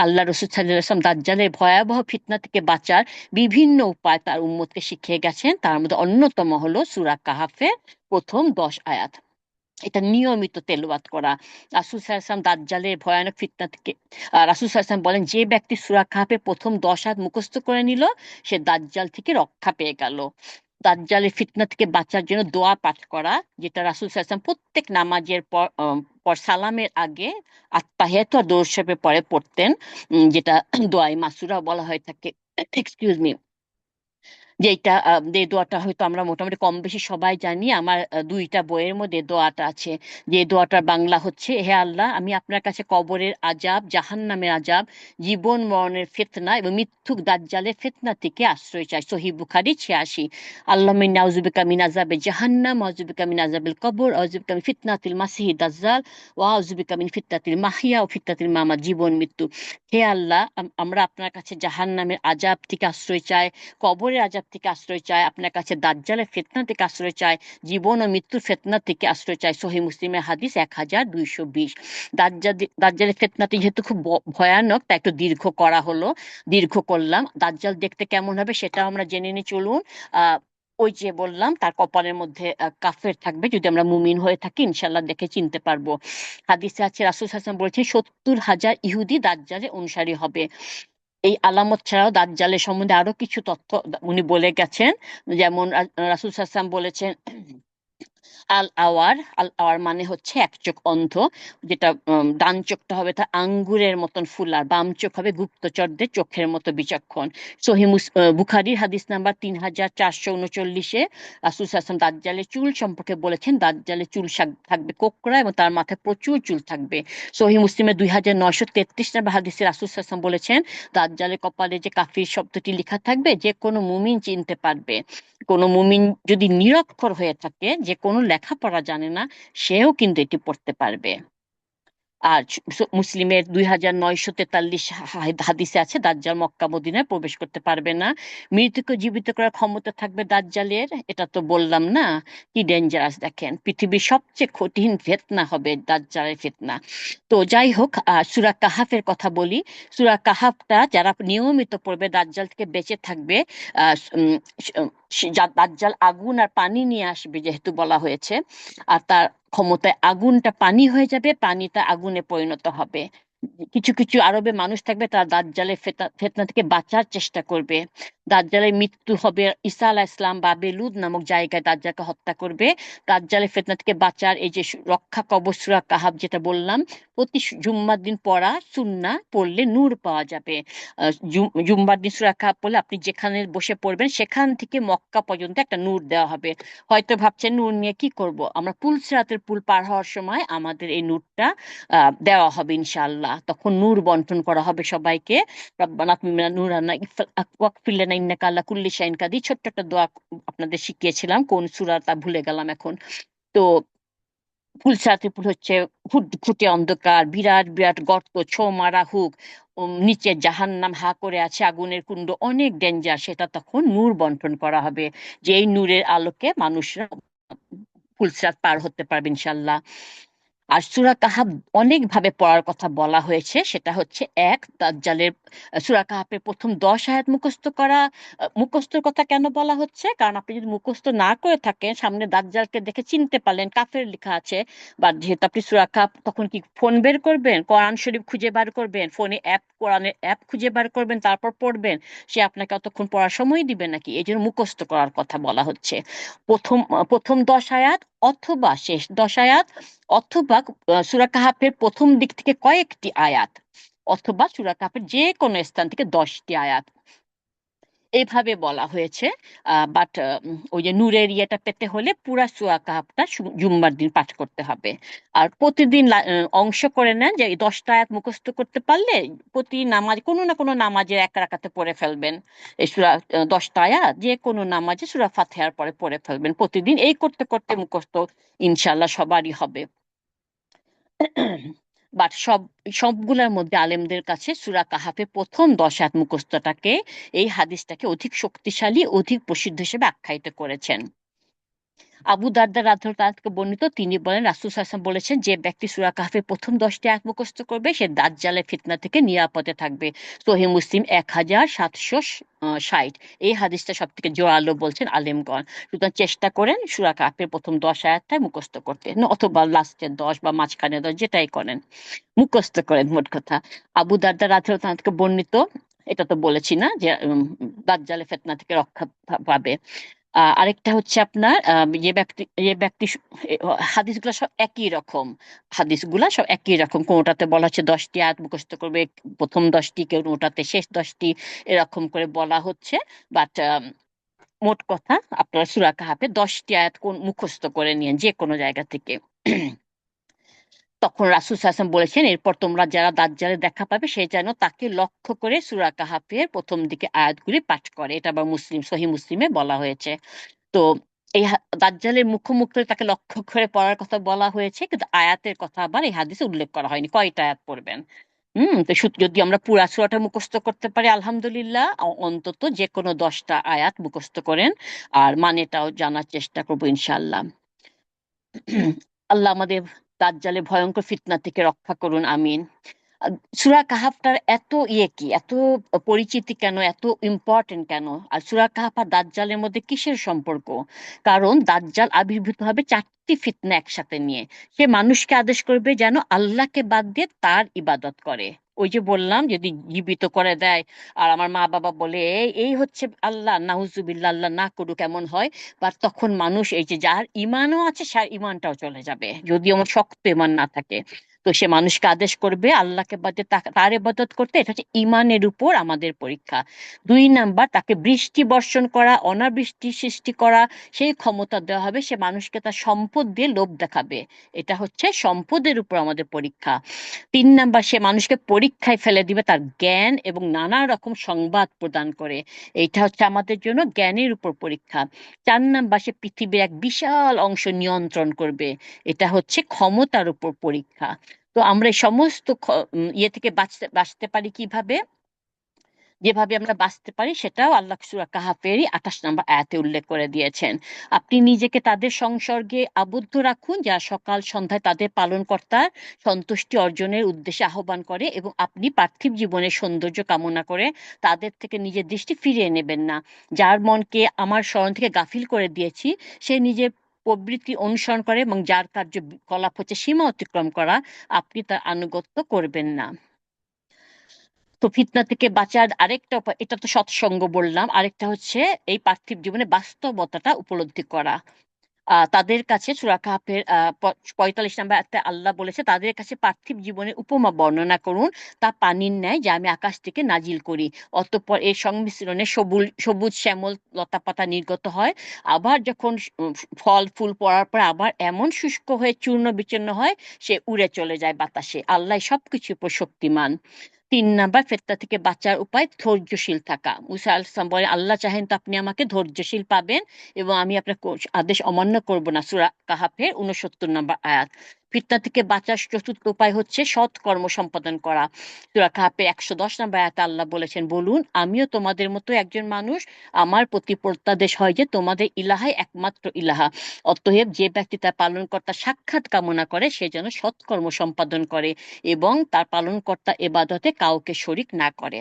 আল্লাহ রাসূল সাল্লাল্লাহু আলাইহি ওয়াসাল্লাম দাজ্জালের ভয়াবহ ফিতনা থেকে বাঁচার বিভিন্ন উপায় তার উম্মতকে শিখিয়ে গেছেন। তার মধ্যে অন্যতম হলো সূরা কাহাফের প্রথম 10 আয়াত। এটা নিয়মিত তেলাওয়াত করা। রাসূল সাল্লাল্লাহু আলাইহি ওয়াসাল্লাম দাজ্জালের ভয়ানক ফিতনা থেকে রাসূল সাল্লাল্লাহু আলাইহি ওয়াসাল্লাম বলেন, যে ব্যক্তি সূরা কাহফের প্রথম 10 আয়াত মুখস্থ করে নিল, সে দাজ্জাল থেকে রক্ষা পেয়ে গেল। দাজ্জালের ফিতনা থেকে বাঁচার জন্য দোয়া পাঠ করা, যেটা রাসূল সাল্লাল্লাহু আলাইহি ওয়াসাল্লাম প্রত্যেক নামাজের পর সালামের আগে আত্তাহিয়াতু আর দরুদ শরীফের পরে পড়তেন, যেটা দোয়ায়ে মাসুরা বলা হয়ে থাকে। Excuse me. যেটা যে দোয়াটা হয়তো আমরা মোটামুটি কম বেশি সবাই জানি। আমার দুইটা বইয়ের মধ্যে দোয়াটা আছে। যে দোয়াটার বাংলা হচ্ছে, হে আল্লাহ, আমি আপনার কাছে কবরের আজাব, জাহান্নামের আজাব, জীবন মরণের ফিতনা এবং মিথ্যুক দাজ্জালের ফিতনা থেকে আশ্রয় চাই। সহিহ বুখারী 86। আল্লাহুম্মা ইন্নী আউযুবিকা মিন আযাবি জাহান্নাম, ওয়া আউযুবিকা মিন আযাবিল কবর, ওয়া আউযুবিকা মিন ফিতনাতিল মাসিহিদ দাজ্জাল, ওয়া আউযুবিকা মিন ফিতনাতিল মাহইয়া ওয়া ফিতনাতিল মামাত, জীবন মৃত্যু। হে আল্লাহ, আমরা আপনার কাছে জাহান্নামের আজাব থেকে আশ্রয় চাই, কবরের আযাব থেকে আশ্রয় চায়, আপনার কাছে দাজ্জালের ফিতনা থেকে আশ্রয় চায়, জীবন ও মৃত্যুর ফিতনা থেকে আশ্রয় চায়। সহিহ মুসলিমের হাদিস 1220। দাজ্জালের ফিতনাটি যেহেতু খুব ভয়ানক, তাই একটু দীর্ঘ করা হলো, দীর্ঘ করলাম। দাজ্জাল দেখতে কেমন হবে সেটাও আমরা জেনে নিই, চলুন। আহ ওই যে বললাম তার কপালের মধ্যে কাফের থাকবে, যদি আমরা মুমিন হয়ে থাকি ইনশাল্লাহ দেখে চিনতে পারবো। হাদিসে আছে রাসূল সাল্লাল্লাহু আলাইহি ওয়াসাল্লাম বলেছেন 70,000 ইহুদি দাজ্জালের অনুসারী হবে। এই আলামত ছাড়াও দাজ্জালের সম্বন্ধে আরো কিছু তথ্য উনি বলে গেছেন। যেমন রাসূল সাল্লাল্লাহু আলাইহি ওয়াসাল্লাম বলেছেন, আল আওয়ার মানে হচ্ছে এক চোখ অন্ধ, যেটা ডান চোখটা হবে তার আঙ্গুরের মতন ফুল, আর বাম চোখ হবে গুপ্তচরদের চোখের মতো বিচক্ষণ। বুখারীর হাদিস নাম্বার 3439-এ রাসূল সাল্লাল্লাহু আলাইহি ওয়াসাল্লাম দাজ্জালের চুল সম্পর্কে বলেছেন, দাজ্জালের চুল থাকবে কোকড়া এবং তার মাথায় প্রচুর চুল থাকবে। সহিহ মুসলিমের 2933 নম্বর হাদিসে রাসূল সাল্লাল্লাহু আলাইহি ওয়াসাল্লাম বলেছেন, দাজ্জালের কপালে যে কাফির শব্দটি লেখা থাকবে যে কোনো মুমিন চিনতে পারবে। কোনো মুমিন যদি নিরক্ষর হয়ে থাকে, যে কোনো লেখাপড়া জানে না, সেও কিন্তু এটি পড়তে পারবে। আর মুসলিমের 2943 হাদিসে আছে দাজ্জাল মক্কা মদিনায় প্রবেশ করতে পারবে না। মৃতকে জীবিত করার ক্ষমতা থাকবে দাজ্জালের, এটা তো বললাম না? কি ডেঞ্জারাস দেখেন, পৃথিবীর সবচেয়ে কঠিন ফিতনা হবে দাজ্জালের ফিতনা। তো যাই হোক, সূরা কাহাফের কথা বলি। সূরা কাহাফটা যারা নিয়মিত পড়বে দাজ্জাল থেকে বেঁচে থাকবে। আহ উম, দাজ্জাল আগুন আর পানি নিয়ে আসবে যেহেতু বলা হয়েছে, আর তার ক্ষমতায় আগুনটা পানি হয়ে যাবে, পানিটা আগুনে পরিণত হবে। কিছু কিছু আরবে মানুষ থাকবে, তারা দাজ্জালের ফেতনা থেকে বাঁচার চেষ্টা করবে। দাজ্জালের মৃত্যু হবে, ঈসা আলাইহিস সালাম বাবেলুদ নামক জায়গায় দাজ্জালকে হত্যা করবে। দাজ্জালের ফেতনা থেকে বাঁচার এই যে রক্ষা কবচ সূরা কাহাফ যেটা বললাম, প্রতি জুম্মার দিন পড়া সুন্নাহ, পড়লে নূর পাওয়া যাবে। জুম্মার দিন সূরা কাহাফ পড়লে আপনি যেখানে বসে পড়বেন সেখান থেকে মক্কা পর্যন্ত একটা নূর দেওয়া হবে। হয়তো ভাবছেন নূর নিয়ে কি করব, আমরা পুল সিরাতের পুল পার হওয়ার সময় আমাদের এই নূরটা দেওয়া হবে ইনশাআল্লাহ। তখন নূর বন্টন করা হবে সবাইকে। রব্বানা আতমিনা নূরানা ওয়াগফির লানা ইন্নাকা আলা কুল্লি শাইইন কাদির, ছোট্ট একটা দোয়া আপনাদের শিখিয়েছিলাম, কোন সূরা তা ভুলে গেলাম এখন। তো ফুলসাতে হচ্ছে ফুটফুটে অন্ধকার, বিরাট বিরাট গর্ত, ছো মারা হুক, নিচে জাহান্নাম হা করে আছে, আগুনের কুণ্ড, অনেক ডেঞ্জার। সেটা তখন নূর বন্টন করা হবে, যে এই নূরের আলোকে মানুষরা ফুলসিরাত পার হতে পারবে ইনশাল্লাহ। আর সূরা কাহাফ অনেক ভাবে পড়ার কথা বলা হয়েছে। সেটা হচ্ছে এক, দাজ্জালের সূরা কাহাফের প্রথম 10 আয়াত মুখস্থ করা। মুখস্থর কথা কেন বলা হচ্ছে, কারণ আপনি যদি মুখস্থ না করে থাকেন, সামনে দাজ্জালকে দেখে চিনতে পারলেন কাফের লেখা আছে, বা যেহেতু আপনি সূরা কাহাফ, তখন কি ফোন বের করবেন, কোরআন শরীফ খুঁজে বার করবেন, ফোনে অ্যাপ, কোরআনের অ্যাপ খুঁজে বার করবেন, তারপর পড়বেন? সে আপনাকে অতক্ষণ পড়ার সময় দিবে নাকি? এই জন্য মুখস্থ করার কথা বলা হচ্ছে। প্রথম প্রথম 10 আয়াত অথবা শেষ 10 আয়াত, অথবা সূরা কাহাফের প্রথম দিক থেকে কয়েকটি আয়াত, অথবা সূরা কাহাফের যে কোনো স্থান থেকে 10টি আয়াত, এইভাবে বলা হয়েছে। বাট ওই যে নূরের ইয়েটা পেতে হলে পুরা সূরা কাহাফটা জুম্মার দিন পাঠ করতে হবে। আর প্রতিদিন অংশ করে নেন, যে এই 10টা আয়াত মুখস্থ করতে পারলে প্রতি নামাজ, কোনো না কোনো নামাজে এক রাকাতে পড়ে ফেলবেন। এই সূরা 10টা আয়াত যে কোনো নামাজে সূরা ফাতিহার পরে পড়ে ফেলবেন প্রতিদিন। এই করতে করতে মুখস্থ ইনশাল্লাহ সবারই হবে। বাট সবগুলোর মধ্যে আলেমদের কাছে সূরা কাহাফে প্রথম 10 আয়াত মুখস্থটাকে, এই হাদিসটাকে অধিক শক্তিশালী, অধিক প্রসিদ্ধ হিসেবে আখ্যায়িত করেছেন। আবু দারদা রাদিয়াল্লাহু তাআলা থেকে বর্ণিত, তিনি বলেন রাসূল সাল্লাল্লাহু আলাইহি ওয়াসাল্লাম বলেছেন, যে ব্যক্তি সূরা কাহফের প্রথম 10টি আয়াত মুখস্থ করবে সে দাজ্জালের ফিতনা থেকে নিরাপদে থাকবে। সহিহ মুসলিম 1760। এই হাদিসটা সব থেকে জোরালো বলছেন আলেমগণ। সুতরাং চেষ্টা করেন সূরা কাহফের প্রথম 10 আয়াতটা মুখস্থ করতে, অথবা লাস্টের 10 বা মাঝখানে 10, যেটাই করেন মুখস্থ করেন, মোট কথা। আবু দারদা রাদিয়াল্লাহু তাআলা থেকে বর্ণিত, এটা তো বলেছি না, যে দাজ্জালের ফিতনা থেকে রক্ষা পাবে। আরেকটা হচ্ছে আপনার যে ব্যক্তি হাদিসগুলো সব একই রকম, হাদিসগুলা সব একই রকম। কোনোটাতে বলা হচ্ছে 10টি আয়াত মুখস্থ করবে, প্রথম 10টি, কেউ ওটাতে শেষ 10টি, এরকম করে বলা হচ্ছে। বাট মোট কথা, আপনারা সূরা কাহাফে 10টি আয়াত কোন মুখস্থ করে নিন যে কোনো জায়গা থেকে। তখন রাসূল সাল্লাল্লাহু আলাইহি ওয়াসাল্লাম বলেছেন, এরপর তোমরা যারা দাজ্জালের দেখা পাবে সে যেন তাকে লক্ষ্য করে সূরা কাহাফের প্রথম দিকে আয়াতগুলি পাঠ করে। এটা আবার সহিহ মুসলিমে বলা হয়েছে। তো এই দাজ্জালের মুখোমুখি তাকে লক্ষ্য করে পড়ার কথা বলা হয়েছে, কিন্তু আয়াতের কথা আবার এই হাদিসে উল্লেখ করা হয়নি কয়টা আয়াত পড়বেন। তো যদি আমরা পুরা সূরাটা মুখস্থ করতে পারি আলহামদুলিল্লাহ, অন্তত যে কোনো 10টা আয়াত মুখস্থ করেন, আর মানেটাও জানার চেষ্টা করবো ইনশাআল্লাহ। আল্লাহ আমাদের দাজ্জালের ভয়ঙ্কর ফিতনা থেকে রক্ষা করুন, আমিন। আহ, সূরা কাহাফটার এত কি, এত পরিচিতি কেন, এত ইম্পর্টেন্ট কেন? আর সূরা কাহাফ আর দাজ্জালের মধ্যে কিসের সম্পর্ক? কারণ দাজ্জাল আবির্ভূত হবে 4টি ফিতনা একসাথে নিয়ে। সে মানুষকে আদেশ করবে যেন আল্লাহকে বাদ দিয়ে তার ইবাদত করে। ওই যে বললাম, যদি জীবিত করে দেয় আর আমার মা বাবা বলে এই এই হচ্ছে আল্লাহ, নাউজুবিল্লাহ, আল্লাহ না করুক এমন হয়, বা তখন মানুষ, এই যে যার ইমানও আছে সে ইমানটাও চলে যাবে, যদি আমার শক্ত ইমান না থাকে। তো সে মানুষকে আদেশ করবে আল্লাহকে বাদে তার ইবাদত করতে। এটা হচ্ছে ইমানের উপর আমাদের পরীক্ষা। 2 নাম্বার, তাকে বৃষ্টি বর্ষণ করা, অনাবৃষ্টি সৃষ্টি করা, সেই ক্ষমতা দেওয়া হবে। সে মানুষকে তার সম্পদ দিয়ে লোভ দেখাবে। এটা হচ্ছে সম্পদের উপর আমাদের পরীক্ষা। 3 নাম্বার, সে মানুষকে পরীক্ষায় ফেলে দিবে তার জ্ঞান এবং নানা রকম সংবাদ প্রদান করে। এটা হচ্ছে আমাদের জন্য জ্ঞানের উপর পরীক্ষা। 4 নাম্বার, সে পৃথিবীর এক বিশাল অংশ নিয়ন্ত্রণ করবে। এটা হচ্ছে ক্ষমতার উপর পরীক্ষা। তো আমরা এই সমস্ত ইয়ে থেকে বাঁচতে বাঁচতে পারি কিভাবে? যেভাবে আমরা বাঁচতে পারি সেটাও আল্লাহ সূরা কাহাফেরই 28 নম্বর আয়াতে উল্লেখ করে দিয়েছেন। আপনি নিজেকে তাদের সংসর্গে আবদ্ধ রাখুন যারা সকাল সন্ধ্যায় তাদের পালনকর্তার সন্তুষ্টি অর্জনের উদ্দেশ্যে আহ্বান করে, এবং আপনি পার্থিব জীবনের সৌন্দর্য কামনা করে তাদের থেকে নিজের দৃষ্টি ফিরিয়ে নেবেন না। যার মনকে আমার স্মরণ থেকে গাফিল করে দিয়েছি সে নিজের প্রবৃত্তি অনুসরণ করে, এবং যার কার্যকলাপ হচ্ছে সীমা অতিক্রম করা, আপনি তার আনুগত্য করবেন না। তো ফিতনা থেকে বাঁচার আরেকটা উপায়, এটা তো সৎসঙ্গ বললাম, আরেকটা হচ্ছে এই পার্থিব জীবনে বাস্তবতাটা উপলব্ধি করা। তাদের কাছে সূরা কাহফের 45 নম্বর আয়াতে আল্লাহ বলেছে, তাদের কাছে পার্থিব জীবনের উপমা বর্ণনা করুন, তা পানির ন্যায় যা আমি আকাশ থেকে নাজিল করি, অতঃপর এর সংমিশ্রণে সবুজ সবুজ শ্যামল লতা পাতা নির্গত হয়, আবার যখন ফল ফুল পড়ার পর আবার এমন শুষ্ক হয়ে চূর্ণ বিচূর্ণ হয়, সে উড়ে চলে যায় বাতাসে। আল্লাহ সবকিছুর উপর শক্তিমান। 3 নাম্বার ফেতনা থেকে বাঁচার উপায় ধৈর্যশীল থাকা। মুসা আলাইহিস সালাম বলেন, আল্লাহ চাহেন তো আপনি আমাকে ধৈর্যশীল পাবেন এবং আমি আপনার আদেশ অমান্য করব না। সূরা কাহাফের 69 নম্বর আয়াত। ফিতনা থেকে বাঁচার চতুর্থ উপায় হচ্ছে সৎ কর্ম সম্পাদন করা। সূরা কাহাফের 110 নম্বর আয়াতে আল্লাহ বলেছেন, বলুন আমিও তোমাদের মতো একজন মানুষ, আমার প্রতি প্রত্যাদেশ হয় যে তোমাদের ইলাহাই একমাত্র ইলাহা, অতএব যে ব্যক্তি তার পালনকর্তা সাক্ষাৎ কামনা করে সে যেন সৎকর্ম সম্পাদন করে এবং তার পালনকর্তা ইবাদতে কাউকে শরিক না করে।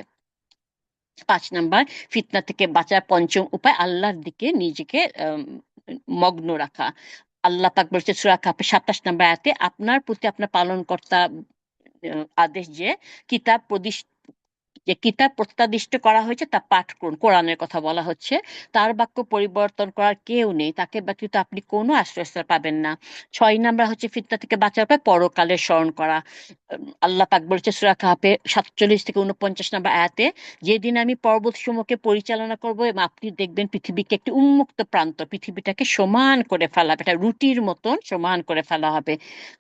5 নাম্বার ফিতনা থেকে বাঁচার পঞ্চম উপায় আল্লাহর দিকে নিজেকে মগ্ন রাখা। আল্লাহ পাক বলছে সূরা কাহফের 27 নম্বর আয়াতে, আপনার প্রতি আপনার পালনকর্তা আদেশ কিতাব যে কিতাব প্রত্যাদিষ্ট করা হয়েছে তা পাঠ করুন। কোরআনের কথা বলা হচ্ছে। তার বাক্য পরিবর্তন করার কেউ নেই, তাকে ব্যতীত আপনি কোনো আশ্রয়স্থল পাবেন না। 6 নাম্বার হচ্ছে ফিতনা থেকে বাঁচার উপায় পরকালের স্মরণ করা। আল্লাহ পাক বলছে সূরা কাহফে 47 থেকে 49 নম্বর আয়াতে, যেদিন আমি পর্বতসমূহকে পরিচালনা করব এবং আপনি দেখবেন পৃথিবীকে একটি উন্মুক্ত প্রান্ত, পৃথিবীটাকে সমান করে ফেলা হবে, এটা রুটির মতন সমান করে ফেলা হবে,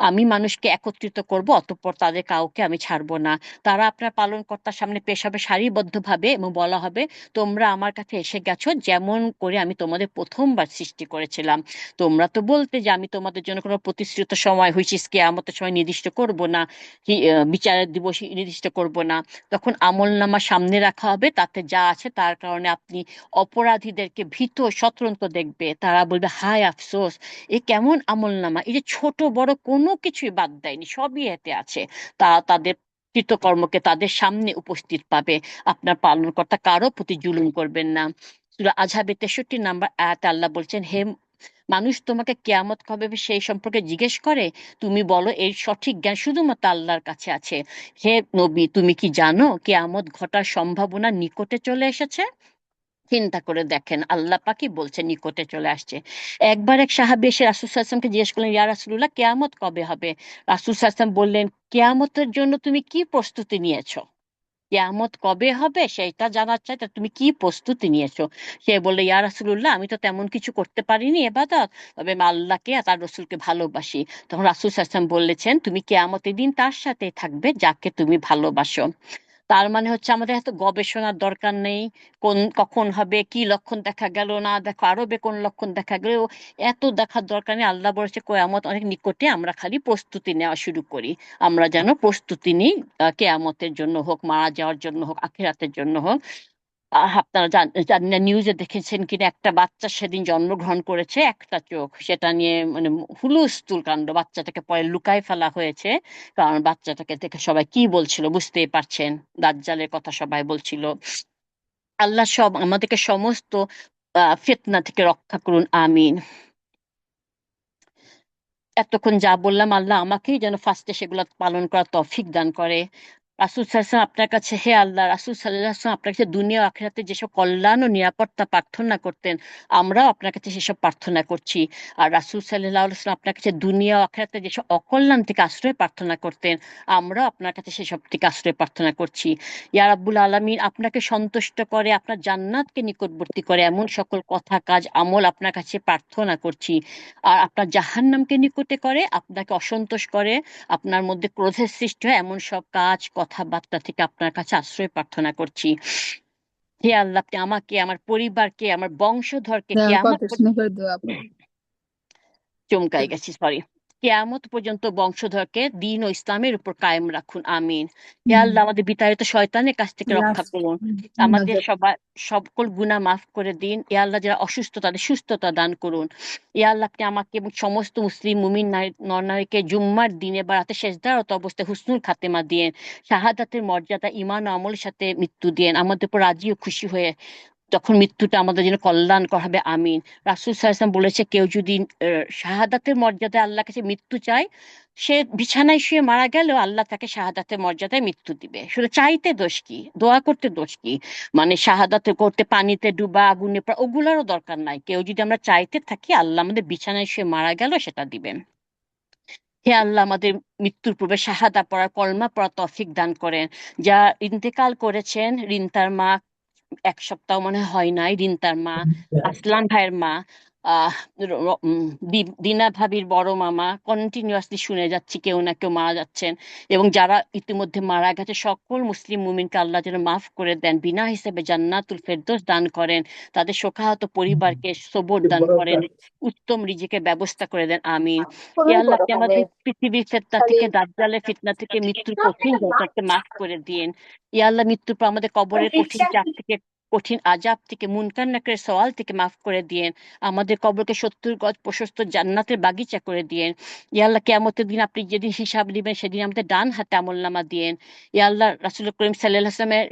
আমি মানুষকে একত্রিত করব, অতঃপর তাদের কাউকে আমি ছাড়বো না। তারা আপনার পালনকর্তার সামনে পেশ হবে সারিবদ্ধভাবে এবং বলা হবে, তোমরা আমার কাছে এসে গেছো যেমন করে আমি তোমাদের প্রথমবার সৃষ্টি করেছিলাম। তোমরা তো বলতে যে আমি তোমাদের জন্য কোনো প্রতিশ্রুত সময় হুইচ ইজ কিয়ামতের সময় নির্দিষ্ট করব না, বিচারের দিবস নির্দিষ্ট করব না। তখন আমলনামা সামনে রাখা হবে, তাতে যা আছে তার কারণে আপনি অপরাধীদেরকে ভীত স্বতন্ত্র দেখবে, তারা বলবে হায় আফসোস, এ কেমন আমলনামা, এই যে ছোট বড় কোনো কিছুই বাদ দেয়নি, সবই এতে আছে। তারা তাদের কৃতকর্মকে তাদের সামনে উপস্থিত পাবে। আপনার পালনকর্তা কারো প্রতি জুলুম করবেন না। সূরা আযহাবের 63 নম্বর আয়াতে আল্লাহ বলছেন, হে মানুষ, তোমাকে কিয়ামত কবে হবে সেই সম্পর্কে জিজ্ঞেস করে, তুমি বলো এর সঠিক জ্ঞান শুধুমাত্র আল্লাহর কাছে আছে। হে নবী, তুমি কি জানো কিয়ামত ঘটার সম্ভাবনা নিকটে চলে এসেছে? চিন্তা করে দেখেন, আল্লাহ পাকই বলছে নিকটে চলে আসছে। একবার এক সাহাবী এসে রাসূল সাল্লাল্লাহু আলাইহি ওয়াসাল্লামকে জিজ্ঞেস করলেন, ইয়া রাসূলুল্লাহ, কিয়ামত কবে হবে? রাসূল সাল্লাল্লাহু আলাইহি ওয়াসাল্লাম বললেন, কিয়ামতের জন্য তুমি কি প্রস্তুতি নিয়েছো? কিয়ামত কবে হবে সেটা জানার চাই, তা তুমি কি প্রস্তুতি নিয়েছো? সে বললো, ইয়া রাসূলুল্লাহ, আমি তো তেমন কিছু করতে পারিনি ইবাদত, তবে আমি আল্লাহকে আর তার রসুলকে ভালোবাসি। তখন রাসূল সাল্লাল্লাহু আলাইহি ওয়াসাল্লাম বলেছেন, তুমি কিয়ামতের দিন তার সাথেই থাকবে যাকে তুমি ভালোবাসো। তার মানে হচ্ছে আমাদের এত গবেষণার দরকার নেই, কোন কখন হবে, কি লক্ষণ দেখা গেল, না দেখো আরবে কোন লক্ষণ দেখা গেল, এত দেখার দরকার নেই। আল্লাহ বলেছে কেয়ামত অনেক নিকটে, আমরা খালি প্রস্তুতি নেওয়া শুরু করি। আমরা যেন প্রস্তুতি নিই, কেয়ামতের জন্য হোক, মারা যাওয়ার জন্য হোক, আখিরাতের জন্য হোক। আপনারা জানি না নিউজে দেখেছেন কিনা, একটা বাচ্চা সেদিন জন্মগ্রহণ করেছে, একটা চোখ, সেটা নিয়ে মানে হুলুস্থুল কাণ্ড, বাচ্চাটাকে পরে লুকায় ফেলা হয়েছে, কারণ বাচ্চাটাকে দেখে সবাই কি বলছিল বুঝতেই পারছেন, দাজ্জালের কথা সবাই বলছিল। আল্লাহ আমাদেরকে সমস্ত ফিতনা থেকে রক্ষা করুন, আমিন। এতক্ষণ যা বললাম আল্লাহ আমাকেই যেন ফার্স্টে সেগুলো পালন করার তৌফিক দান করে। রাসূল সাল্লাল্লাহু আলাইহি ওয়াসাল্লাম আপনার কাছে, হে আল্লাহ, রাসূল সাল্লাল্লাহু আলাইহি ওয়াসাল্লাম আপনার কাছে দুনিয়া ও আখিরাতে যেসব কল্যাণ ও নিরাপত্তা প্রার্থনা করতেন, আমরাও আপনার কাছে সেসব প্রার্থনা করছি। আর রাসূল সাল্লাল্লাহু আলাইহি ওয়াসাল্লাম আপনার কাছে দুনিয়া ও আখিরাতে যেসব অকল্যাণ থেকে আশ্রয় প্রার্থনা করতেন, আমরাও আপনার কাছে সেসব থেকে আশ্রয় প্রার্থনা করছি। ইয়া রাব্বুল আলামিন, আপনাকে সন্তুষ্ট করে, আপনার জান্নাতকে নিকটবর্তী করে এমন সকল কথা কাজ আমল আপনার কাছে প্রার্থনা করছি। আর আপনার জাহান্নামকে নিকটে করে, আপনাকে অসন্তোষ করে, আপনার মধ্যে ক্রোধের সৃষ্টি হয় এমন সব কাজ কথাবার্তা থেকে আপনার কাছে আশ্রয় প্রার্থনা করছি। হে আল্লাহ, আপনি আমাকে, আমার পরিবারকে, আমার বংশধরকে কিয়ামত কথা শুনে করে দোয়া পড়ো। চমকাই গেছি, সরি, কেয়ামত পর্যন্ত বংশধরকে দ্বীন ও ইসলামের উপর কায়েম রাখুন, আমিন। হে হুম। আল্লাহ, আমাদের বিতাড়িত শয়তানের কাছ থেকে রক্ষা লাস্ট করুন, আমাদের মোনাজাত। সবার সকল গুনাহ মাফ করে দিন। এ আল্লাহ, যারা অসুস্থ তাদের সুস্থতা দান করুন। এ আল্লাহ, আপনি আমাকে এবং সমস্ত মুসলিম মুমিন নরনারীকে জুম্মার দিনে বা রাতে সেজদারত অবস্থায় হুসনুল খাতেমা দিয়েন, শাহাদাতের মর্যাদা ঈমান ও আমলের সাথে মৃত্যু দিয়েন, আমাদের উপর রাজি ও খুশি হয়ে যখন মৃত্যুটা আমাদের জন্য কল্যাণকর হবে, আমিন। রাসূল সাল্লাল্লাহু আলাইহি ওয়াসাল্লাম বলেছে, কেউ যদি শাহাদাতের মর্যাদায় আল্লাহর কাছে মৃত্যু চায়, সে বিছানায় শুয়ে মারা গেলেও আল্লাহ তাকে শাহাদাতের মর্যাদায় মৃত্যু দিবে। শুধু চাইতে দোষ কি, দোয়া করতে দোষ কি? মানে শাহাদাতে করতে পানিতে ডুবা, আগুনে পড়া, ওগুলারও দরকার নাই। কেউ যদি আমরা চাইতে থাকি, আল্লাহ আমাদের বিছানায় শুয়ে মারা গেল সেটা দিবেন। হে আল্লাহ, আমাদের মৃত্যুর পূর্বে শাহাদা পড়ার, কলমা পড়ার তৌফিক দান করেন। যা ইন্তেকাল করেছেন, রিন্তার মা, এক সপ্তাহ মনে হয় নাই, রিন্তার মা, আসলাম ভাইয়ের মা, আহ দিনা ভাবির বড় মামা, কন্টিনিউয়াসলি শুনে যাচ্ছি কেউ না কেউ মারা যাচ্ছেন। এবং যারা ইতিমধ্যে মারা গেছে, সকল মুসলিম মুমিনকে আল্লাহ যেন মাফ করে দেন, বিনা হিসেবে জান্নাতুল ফেরদৌস দান করেন, তাদের শোকাহত পরিবারকে সবর দান করেন, উত্তম রিজিকের ব্যবস্থা করে দেন, আমিন। এ আল্লাহ, আপনি আমাদের পৃথিবীর ফিতনা থেকে, দাজ্জালের ফিতনা থেকে, মৃত্যুর কঠিন যন্ত্রণাকে মাফ করে দিয়েন। ইয়া আল্লাহ, মৃত্যুর পর আমাদের কবরের কঠিন চাপ থেকে, কঠিন আজাব থেকে, মুনকার নাকিরের সওয়াল থেকে মাফ করে দিয়েন। আমাদের কবরকে 70 গজ প্রশস্ত জান্নাতের বাগিচা করে দিয়েন। ইয়া আল্লাহ, কিয়ামতের দিন আপনি যেদিন হিসাব দিবেন, সেদিন আমাদের ডান হাতে আমলনামা দিয়েন। ইয়া আল্লাহ, রাসূল করিম সাল্লাল্লাহু আলাইহি ওয়াসাল্লামের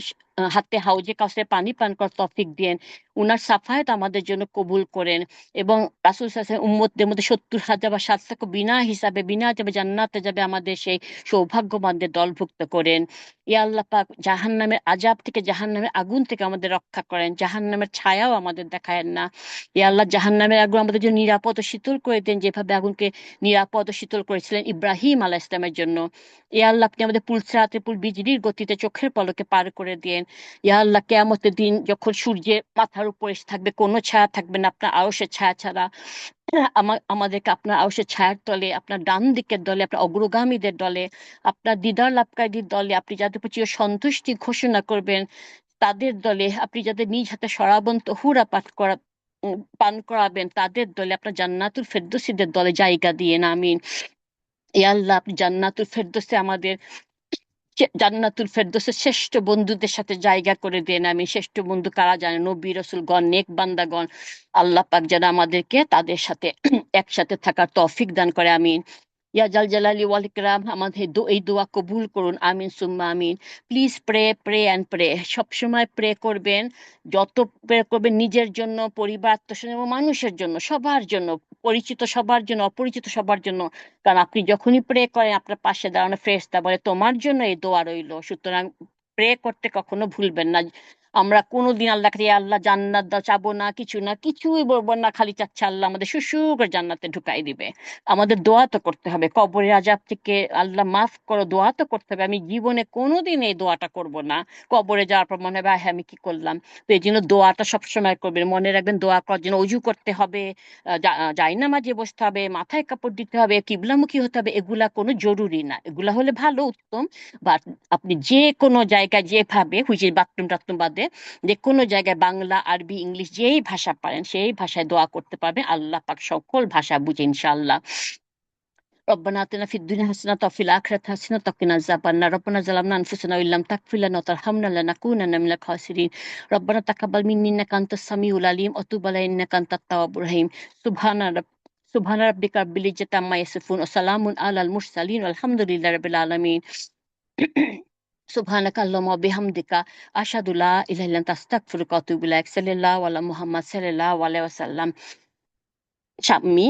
হাতে হাউজে কাউসারে পানি পান করার তৌফিক দিয়েন। উনার সাফায়াত আমাদের জন্য কবুল করেন। এবং রাসূল সাল্লাল্লাহু আলাইহি ওয়াসাল্লাম উম্মতদের মধ্যে 70,000 বা 7 লক্ষ বিনা হিসাবে, বিনা যাবে জান্নাতে যাবে, আমাদের সেই সৌভাগ্যবানদের দলভুক্ত করেন। ইয়া আল্লাহ পাক, জাহান্নামের আজাব থেকে, জাহান্নামের আগুন থেকে আমাদের রক্ষা করেন। জাহান্নামের ছায়াও আমাদের দেখায়েন না। ইয়া আল্লাহ, জাহান্নামের আগুন আমাদের জন্য নিরাপদ ও শীতল করে দেন, যেভাবে আগুনকে নিরাপদ ও শীতল করেছিলেন ইব্রাহিম আলাইহিস সালামের জন্য। ইয়া আল্লাহ, আপনি আমাদের পুলসিরাতে, পুল বিজলির গতিতে, চোখের পলকে পার করে দেন। ইয়া আল্লাহ, কিয়ামতের দিন যখন সূর্যের মাথার উপর এসে থাকবে, কোনো ছায়া থাকবে না আপনার আরশের ছায়া ছাড়া, আমাদেরকে আপনার আরশের ছায়ার তলে, আপনার ডান দিকের দলে, আপনার অগ্রগামীদের দলে, আপনার দিদার লাভকারীদের দলে, আপনি যাদের প্রতি সন্তুষ্টি ঘোষণা করবেন তাদের দলে, আপনি যাদের নিজ হাতে শরাবন্ত হুরা পান করাবেন তাদের দলে, আপনার জান্নাতুল ফেরদৌসীদের দলে জায়গা দিয়ে না, আমিন। ইয়া আল্লাহ, আপনি জান্নাতুল ফেরদৌসে আমাদের, জান্নাতুল ফেরদৌসের শ্রেষ্ঠ বন্ধুদের সাথে জায়গা করে দেন, আমি। শ্রেষ্ঠ বন্ধু কারা জানেন? নবী রাসূলগণ, নেক বান্দাগণ। আল্লাহ পাক যেন আমাদেরকে তাদের সাথে একসাথে থাকার তৌফিক দান করে, আমিন। ইয়া জাল জালালি ওয়াল ইকরাম, আমাদের এই দোয়া কবুল করুন, আমিন সুম্মা আমিন। Please pray, pray and pray. সবসময় প্রে করবেন। যত প্রে করবেন নিজের জন্য, পরিবার, আত্মীয়স্বজন এবং মানুষের জন্য, সবার জন্য, পরিচিত সবার জন্য, অপরিচিত সবার জন্য। কারণ আপনি যখনই প্রে করেন, আপনার পাশে দাঁড়ানো ফেরেশতা বলে, তোমার জন্য এই দোয়া রইলো। সুতরাং প্রে করতে কখনো ভুলবেন না। আমরা কোনোদিন আল্লাহ কাছে, "ইয়া আল্লাহ জান্নাত দাও" চাবো না, কিছু না, কিছুই বলবো না, খালি চাচ্ছে আল্লাহ আমাদের সুসু করে জান্নাতে ঢুকাই দিবে। আমাদের দোয়া তো করতে হবে, কবরের আজাব থেকে আল্লাহ মাফ করো, দোয়া তো করতে হবে। আমি জীবনে কোনোদিন এই দোয়াটা করব না। কবরে যাওয়ার পর মনে হবে, হ্যাঁ আমি কি করলাম। তো এই জন্য দোয়াটা সবসময় করবেন, মনে রাখবেন। দোয়া করার জন্য অজু করতে হবে, জায়নামাজে বসতে হবে, মাথায় কাপড় দিতে হবে, কিবলামুখী হতে হবে, এগুলা কোনো জরুরি না। এগুলা হলে ভালো, উত্তম। বা আপনি যে কোনো জায়গায় যেভাবে, হুইচ ইজ বাথরুম টাথরুম বাদে, যে কোনো জায়গায় বাংলা, আরবি, ইংলিশ যেই ভাষা পারেন সেই ভাষায় দোয়া করতে পারবেন। আল্লাহ পাক সকল ভাষা বুঝে ইনশাআল্লাহ। ربنا آتنا في الدنيا حسنة وفي الآخرة حسنة وقنا عذاب النار ربنا ظلمنا أنفسنا وإن لم تغفر لنا وترحمنا لنكونن من الخاسرين ربنا تقبل منا إنك أنت السميع العليم وتب علينا إنك أنت التواب الرحيم سبحان ربك رب العزة عما يصفون وسلام على المرسلين والحمد لله رب العالمين سبحانك اللهم وبحمدك أشهد لا إله إلا أنت أستغفرك وأتوب إليك صلى الله على محمد صلى الله عليه وسلم. Chap me.